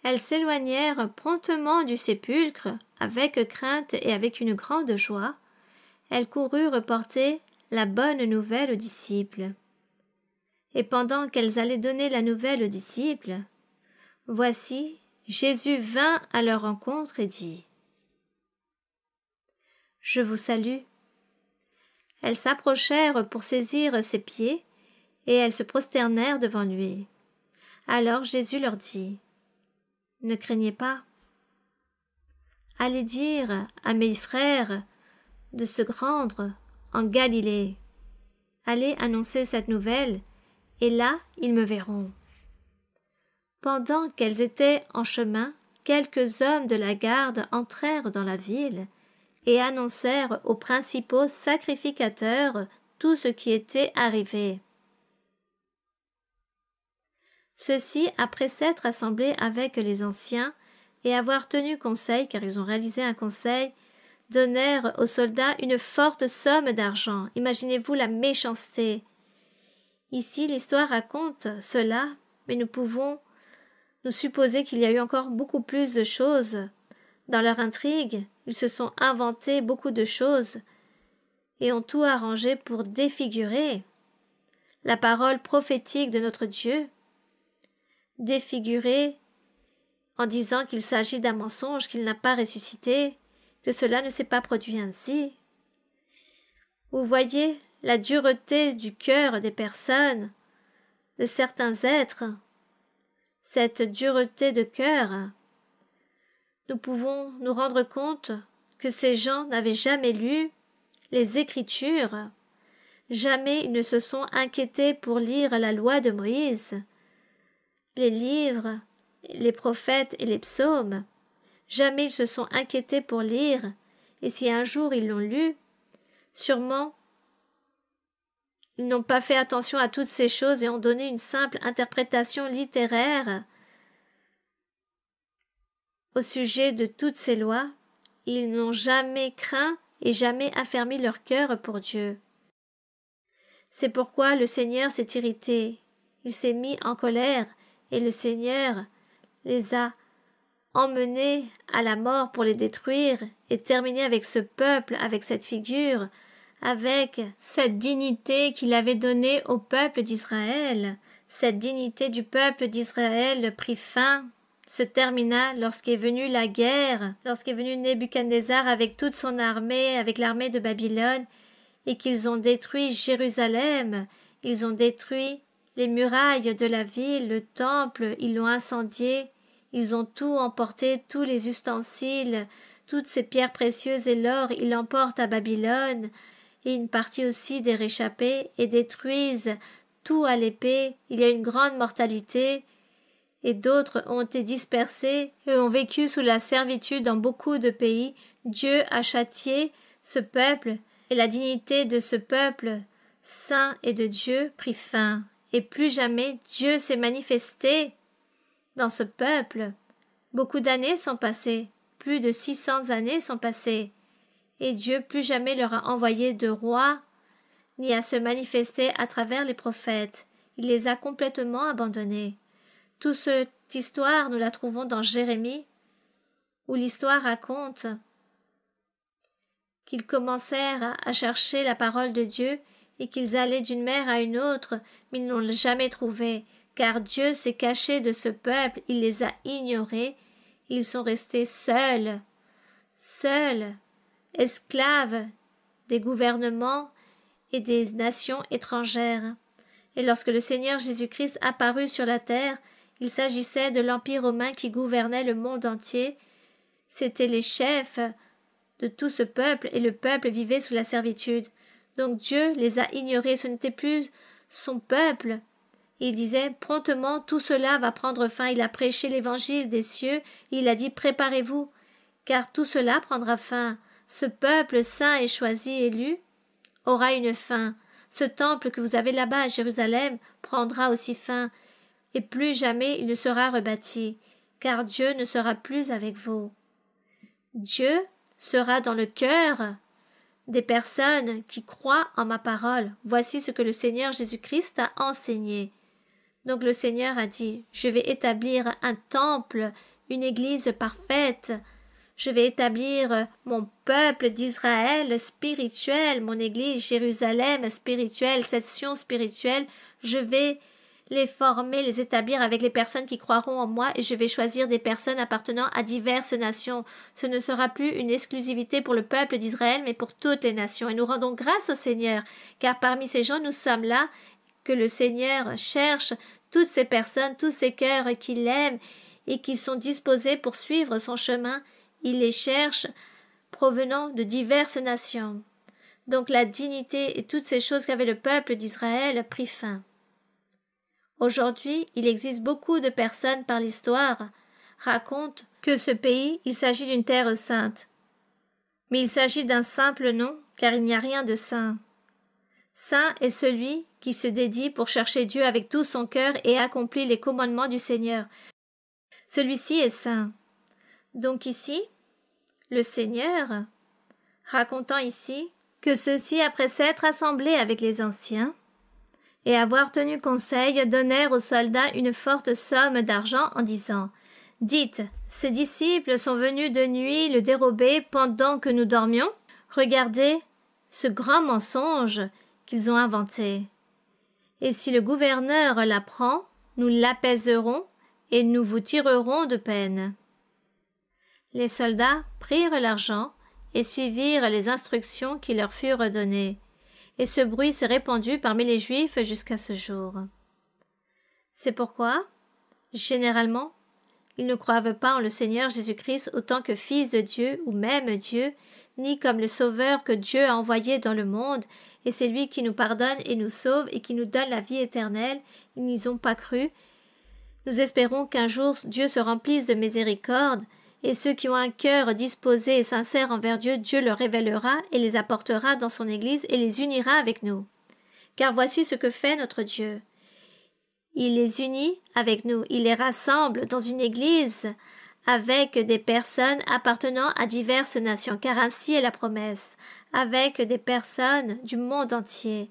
Elles s'éloignèrent promptement du sépulcre, avec crainte et avec une grande joie. Elles coururent porter la bonne nouvelle aux disciples. Et pendant qu'elles allaient donner la nouvelle aux disciples, voici, Jésus vint à leur rencontre et dit « Je vous salue. » Elles s'approchèrent pour saisir ses pieds, et elles se prosternèrent devant lui. Alors Jésus leur dit « Ne craignez pas. Allez dire à mes frères de se rendre en Galilée. Allez annoncer cette nouvelle, et là ils me verront. » Pendant qu'elles étaient en chemin, quelques hommes de la garde entrèrent dans la ville et annoncèrent aux principaux sacrificateurs tout ce qui était arrivé. Ceux-ci, après s'être assemblés avec les anciens et avoir tenu conseil, car ils ont réalisé un conseil, donnèrent aux soldats une forte somme d'argent. Imaginez-vous la méchanceté. Ici, l'histoire raconte cela, mais nous pouvons nous supposer qu'il y a eu encore beaucoup plus de choses Dans leur intrigue, ils se sont inventés beaucoup de choses et ont tout arrangé pour défigurer la parole prophétique de notre Dieu, défigurer en disant qu'il s'agit d'un mensonge, qu'il n'a pas ressuscité, que cela ne s'est pas produit ainsi. Vous voyez la dureté du cœur des personnes, de certains êtres, cette dureté de cœur. Nous pouvons nous rendre compte que ces gens n'avaient jamais lu les Écritures, jamais ils ne se sont inquiétés pour lire la loi de Moïse, les livres, les prophètes et les psaumes, jamais ils se sont inquiétés pour lire, et si un jour ils l'ont lu, sûrement ils n'ont pas fait attention à toutes ces choses et ont donné une simple interprétation littéraire au sujet de toutes ces lois. Ils n'ont jamais craint et jamais affermi leur cœur pour Dieu. C'est pourquoi le Seigneur s'est irrité, il s'est mis en colère, et le Seigneur les a emmenés à la mort pour les détruire et terminer avec ce peuple, avec cette figure, avec cette dignité qu'il avait donnée au peuple d'Israël. Cette dignité du peuple d'Israël prit fin, se termina lorsqu'est venue la guerre, lorsqu'est venu Nebuchadnezzar avec toute son armée, avec l'armée de Babylone, et qu'ils ont détruit Jérusalem, ils ont détruit les murailles de la ville, le temple, ils l'ont incendié, ils ont tout emporté, tous les ustensiles, toutes ces pierres précieuses et l'or, ils l'emportent à Babylone, et une partie aussi des réchappés, et détruisent tout à l'épée. Il y a une grande mortalité, et d'autres ont été dispersés et ont vécu sous la servitude dans beaucoup de pays. Dieu a châtié ce peuple, et la dignité de ce peuple saint et de Dieu prit fin, et plus jamais Dieu s'est manifesté dans ce peuple. Beaucoup d'années sont passées, plus de 600 années sont passées, et Dieu plus jamais leur a envoyé de roi, ni à se manifester à travers les prophètes. Il les a complètement abandonnés. Toute cette histoire, nous la trouvons dans Jérémie, où l'histoire raconte qu'ils commencèrent à chercher la parole de Dieu et qu'ils allaient d'une mer à une autre, mais ils ne l'ont jamais trouvée, car Dieu s'est caché de ce peuple, il les a ignorés, ils sont restés seuls, esclaves des gouvernements et des nations étrangères. Et lorsque le Seigneur Jésus-Christ apparut sur la terre, il s'agissait de l'Empire romain qui gouvernait le monde entier. C'étaient les chefs de tout ce peuple, et le peuple vivait sous la servitude. Donc Dieu les a ignorés, ce n'était plus son peuple. Il disait promptement tout cela va prendre fin. Il a prêché l'évangile des cieux, il a dit préparez-vous, car tout cela prendra fin. Ce peuple saint et choisi, élu, aura une fin. Ce temple que vous avez là-bas à Jérusalem prendra aussi fin, et plus jamais il ne sera rebâti, car Dieu ne sera plus avec vous. Dieu sera dans le cœur des personnes qui croient en ma parole. Voici ce que le Seigneur Jésus-Christ a enseigné. Donc le Seigneur a dit, je vais établir un temple, une église parfaite. Je vais établir mon peuple d'Israël spirituel, mon église Jérusalem spirituelle, cette Sion spirituelle. Je vais les former, les établir avec les personnes qui croiront en moi, et je vais choisir des personnes appartenant à diverses nations. Ce ne sera plus une exclusivité pour le peuple d'Israël, mais pour toutes les nations. Et nous rendons grâce au Seigneur, car parmi ces gens, nous sommes là, que le Seigneur cherche toutes ces personnes, tous ces cœurs qu'il aime et qui sont disposés pour suivre son chemin. Il les cherche provenant de diverses nations. Donc la dignité et toutes ces choses qu'avait le peuple d'Israël prit fin. Aujourd'hui, il existe beaucoup de personnes par l'histoire racontent que ce pays, il s'agit d'une terre sainte. Mais il s'agit d'un simple nom, car il n'y a rien de saint. Saint est celui qui se dédie pour chercher Dieu avec tout son cœur et accomplit les commandements du Seigneur. Celui-ci est saint. Donc ici, le Seigneur, racontant ici que ceux-ci, après s'être assemblés avec les anciens, et avoir tenu conseil, donnèrent aux soldats une forte somme d'argent en disant « Dites, Ses disciples sont venus de nuit le dérober pendant que nous dormions. Regardez ce grand mensonge qu'ils ont inventé. Et si le gouverneur l'apprend, nous l'apaiserons et nous vous tirerons de peine. » Les soldats prirent l'argent et suivirent les instructions qui leur furent données, et ce bruit s'est répandu parmi les Juifs jusqu'à ce jour. C'est pourquoi, généralement, ils ne croient pas en le Seigneur Jésus-Christ autant que Fils de Dieu ou même Dieu, ni comme le Sauveur que Dieu a envoyé dans le monde, et c'est lui qui nous pardonne et nous sauve et qui nous donne la vie éternelle. Ils n'y ont pas cru. Nous espérons qu'un jour Dieu se remplisse de miséricorde, et ceux qui ont un cœur disposé et sincère envers Dieu, Dieu leur révélera et les apportera dans son Église et les unira avec nous. Car voici ce que fait notre Dieu. Il les unit avec nous, il les rassemble dans une Église avec des personnes appartenant à diverses nations, car ainsi est la promesse, avec des personnes du monde entier.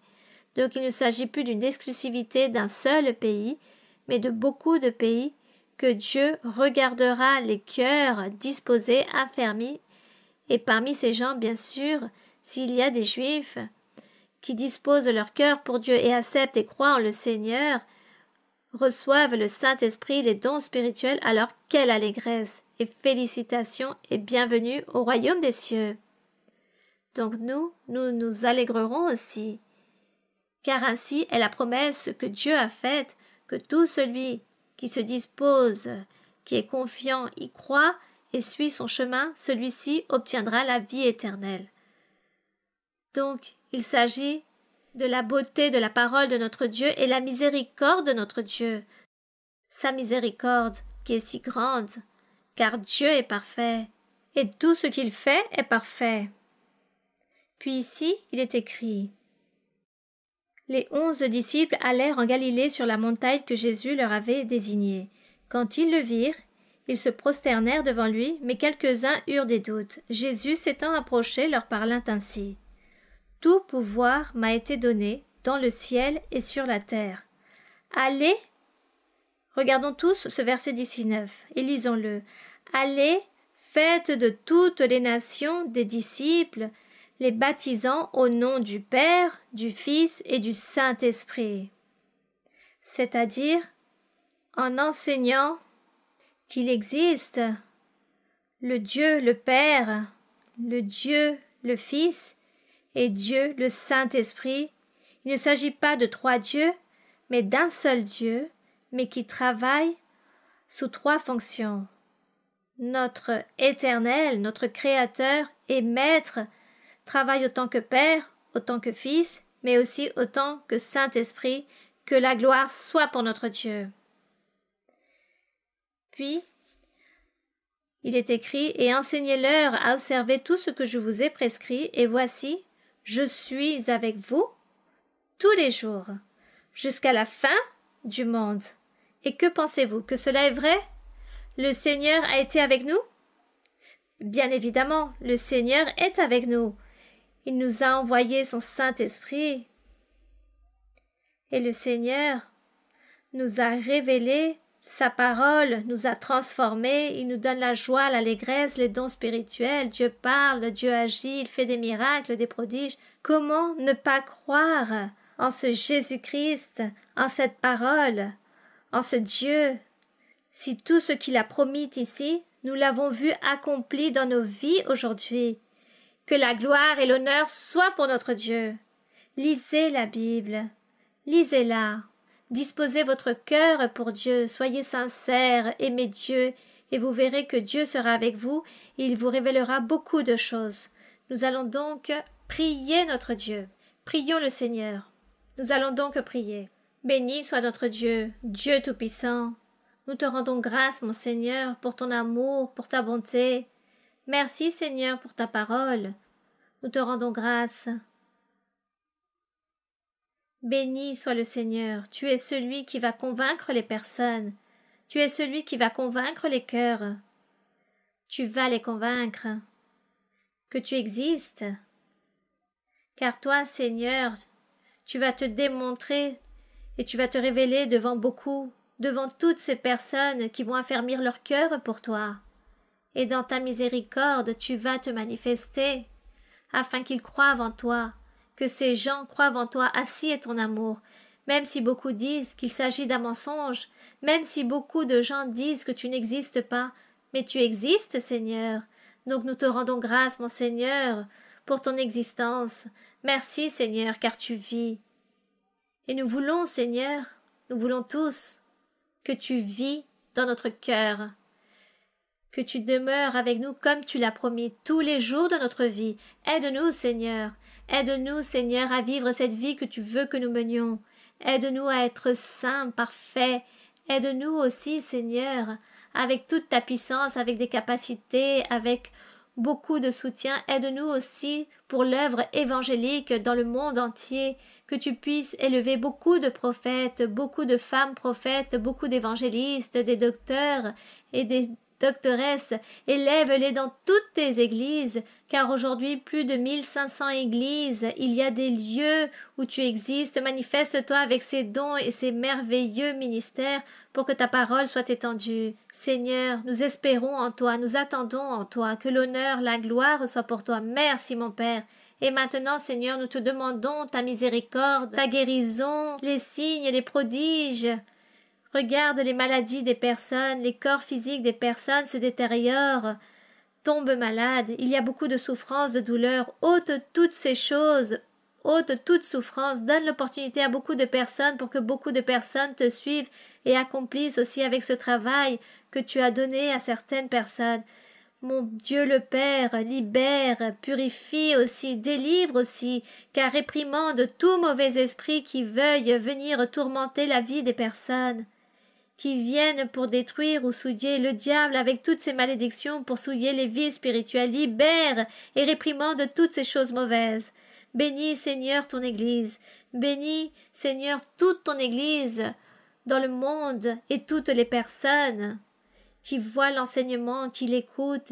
Donc il ne s'agit plus d'une exclusivité d'un seul pays, mais de beaucoup de pays, que Dieu regardera les cœurs disposés, affermis, et parmi ces gens, bien sûr, s'il y a des Juifs qui disposent leur cœur pour Dieu et acceptent et croient en le Seigneur, reçoivent le Saint-Esprit, les dons spirituels, alors quelle allégresse et félicitations et bienvenue au royaume des cieux. Donc nous nous allégrerons aussi, car ainsi est la promesse que Dieu a faite, que tout celui qui se dispose, qui est confiant, y croit et suit son chemin, celui-ci obtiendra la vie éternelle. Donc, il s'agit de la beauté de la parole de notre Dieu et la miséricorde de notre Dieu. Sa miséricorde qui est si grande, car Dieu est parfait, et tout ce qu'il fait est parfait. Puis ici, il est écrit: les 11 disciples allèrent en Galilée sur la montagne que Jésus leur avait désignée. Quand ils le virent, ils se prosternèrent devant lui, mais quelques-uns eurent des doutes. Jésus, s'étant approché, leur parla ainsi: tout pouvoir m'a été donné dans le ciel et sur la terre. Allez, regardons tous ce verset 19 et lisons-le. Allez, faites de toutes les nations des disciples, les baptisant au nom du Père, du Fils et du Saint-Esprit. C'est-à-dire en enseignant qu'il existe le Dieu le Père, le Dieu le Fils et Dieu le Saint-Esprit. Il ne s'agit pas de 3 dieux, mais d'un seul Dieu, mais qui travaille sous 3 fonctions. Notre Éternel, notre Créateur et Maître, travaille autant que Père, autant que Fils, mais aussi autant que Saint-Esprit, que la gloire soit pour notre Dieu. Puis, il est écrit: et enseignez-leur à observer tout ce que je vous ai prescrit, et voici, je suis avec vous tous les jours, jusqu'à la fin du monde. Et que pensez-vous? Que cela est vrai? Le Seigneur a été avec nous? Bien évidemment, le Seigneur est avec nous. Il nous a envoyé son Saint-Esprit. Et le Seigneur nous a révélé sa parole, nous a transformés, il nous donne la joie, l'allégresse, les dons spirituels. Dieu parle, Dieu agit, il fait des miracles, des prodiges. Comment ne pas croire en ce Jésus-Christ, en cette parole, en ce Dieu, si tout ce qu'il a promis ici, nous l'avons vu accompli dans nos vies aujourd'hui? Que la gloire et l'honneur soient pour notre Dieu. Lisez la Bible, lisez-la. Disposez votre cœur pour Dieu, soyez sincères, aimez Dieu, et vous verrez que Dieu sera avec vous, et il vous révélera beaucoup de choses. Nous allons donc prier notre Dieu. Prions le Seigneur. Nous allons donc prier. Béni soit notre Dieu, Dieu Tout-Puissant. Nous te rendons grâce, mon Seigneur, pour ton amour, pour ta bonté. Merci, Seigneur, pour ta parole. Nous te rendons grâce. Béni soit le Seigneur, tu es celui qui va convaincre les personnes, tu es celui qui va convaincre les cœurs, tu vas les convaincre que tu existes, car toi, Seigneur, tu vas te démontrer et tu vas te révéler devant beaucoup, devant toutes ces personnes qui vont affermir leur cœur pour toi. et dans ta miséricorde tu vas te manifester, afin qu'ils croient en toi, que ces gens croient en toi, ainsi est ton amour. Même si beaucoup disent qu'il s'agit d'un mensonge, même si beaucoup de gens disent que tu n'existes pas, mais tu existes, Seigneur. Donc nous te rendons grâce, mon Seigneur, pour ton existence. Merci, Seigneur, car tu vis. Et nous voulons, Seigneur, nous voulons tous que tu vis dans notre cœur, que tu demeures avec nous comme tu l'as promis tous les jours de notre vie. Aide-nous, Seigneur. Aide-nous, Seigneur, à vivre cette vie que tu veux que nous menions. Aide-nous à être saints, parfaits. Aide-nous aussi, Seigneur, avec toute ta puissance, avec des capacités, avec beaucoup de soutien. Aide-nous aussi pour l'œuvre évangélique dans le monde entier, que tu puisses élever beaucoup de prophètes, beaucoup de femmes prophètes, beaucoup d'évangélistes, des docteurs et des doctoresse, élève-les dans toutes tes églises, car aujourd'hui plus de 1500 églises, il y a des lieux où tu existes. Manifeste-toi avec ces dons et ces merveilleux ministères pour que ta parole soit étendue. Seigneur, nous espérons en toi, nous attendons en toi, que l'honneur, la gloire soit pour toi. Merci mon Père. Et maintenant, Seigneur, nous te demandons ta miséricorde, ta guérison, les signes, les prodiges. Regarde les maladies des personnes, les corps physiques des personnes se détériorent, tombent malades, il y a beaucoup de souffrance, de douleur. Ôte toutes ces choses, ôte toute souffrance, donne l'opportunité à beaucoup de personnes pour que beaucoup de personnes te suivent et accomplissent aussi avec ce travail que tu as donné à certaines personnes. Mon Dieu le Père, libère, purifie aussi, délivre aussi, car réprimande tout mauvais esprit qui veuille venir tourmenter la vie des personnes, qui viennent pour détruire ou souiller le diable avec toutes ses malédictions pour souiller les vies spirituelles. Libère et réprimande toutes ces choses mauvaises. Bénis, Seigneur, ton Église. Bénis, Seigneur, toute ton Église dans le monde et toutes les personnes qui voient l'enseignement, qui l'écoutent.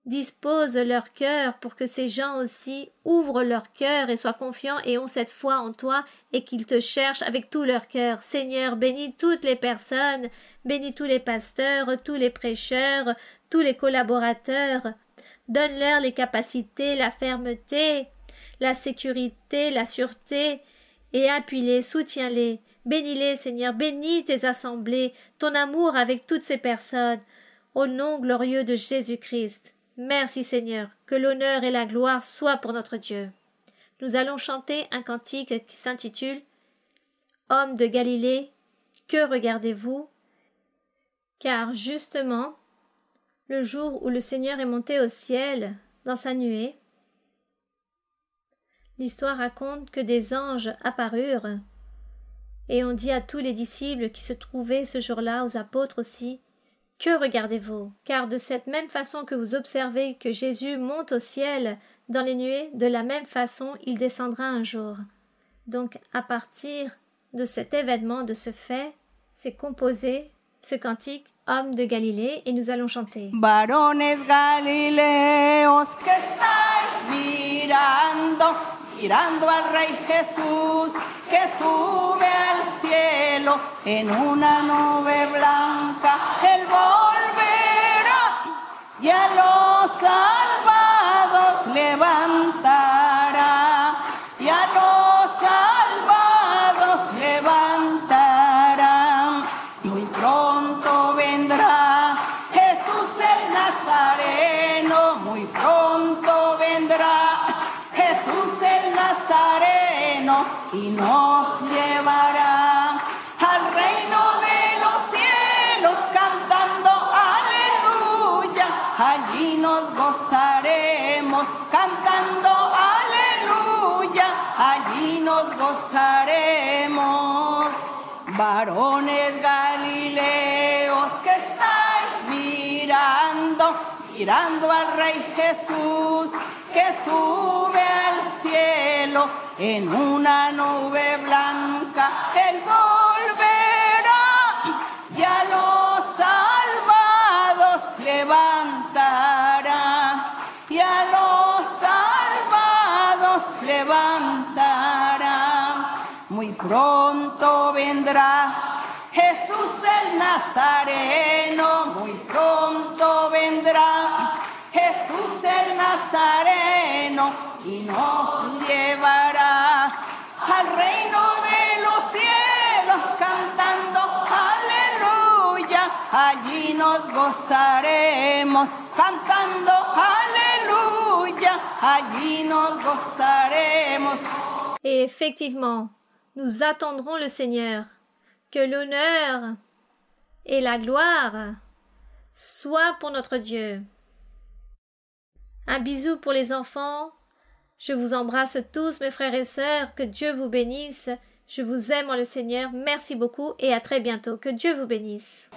Dispose leur cœur pour que ces gens aussi ouvrent leur cœur et soient confiants et ont cette foi en toi et qu'ils te cherchent avec tout leur cœur. Seigneur, bénis toutes les personnes, bénis tous les pasteurs, tous les prêcheurs, tous les collaborateurs. Donne-leur les capacités, la fermeté, la sécurité, la sûreté et appuie-les, soutiens-les. Bénis-les, Seigneur, bénis tes assemblées, ton amour avec toutes ces personnes. Au nom glorieux de Jésus-Christ. Merci Seigneur, que l'honneur et la gloire soient pour notre Dieu. Nous allons chanter un cantique qui s'intitule « Hommes de Galilée, que regardez-vous » car justement, le jour où le Seigneur est monté au ciel dans sa nuée, l'histoire raconte que des anges apparurent et on dit à tous les disciples qui se trouvaient ce jour-là, aux apôtres aussi, que regardez-vous? Car de cette même façon que vous observez que Jésus monte au ciel dans les nuées, de la même façon il descendra un jour. Donc à partir de cet événement, de ce fait, c'est composé ce cantique Homme de Galilée et nous allons chanter. Varones Galileos que estáis mirando al Rey Jesús que sube al cielo en una nube blanca, Él volverá y a los salvados levantará, y a los salvados levantará. Muy pronto vendrá Jesús el Nazareno, muy pronto vendrá Jesús el Nazareno y nos llevará al reino de los cielos cantando aleluya. Allí nos gozaremos cantando aleluya. Allí nos gozaremos. Varones Galileos que estáis mirando al Rey Jesús que sube al cielo en una nube blanca, Él volverá y a los salvados levantará, y a los salvados levantará. Muy pronto vendrá Jesús el Nazareno. Nazareno muy pronto vendrá. Jesús el Nazareno y nos llevará al reino de los cielos cantando aleluya. Allí nos gozaremos cantando aleluya. Allí nos gozaremos. Et effectivement, nous attendrons le Seigneur. Que l'honneur et la gloire soient pour notre Dieu. Un bisou pour les enfants. Je vous embrasse tous, mes frères et sœurs. Que Dieu vous bénisse. Je vous aime en le Seigneur. Merci beaucoup et à très bientôt. Que Dieu vous bénisse.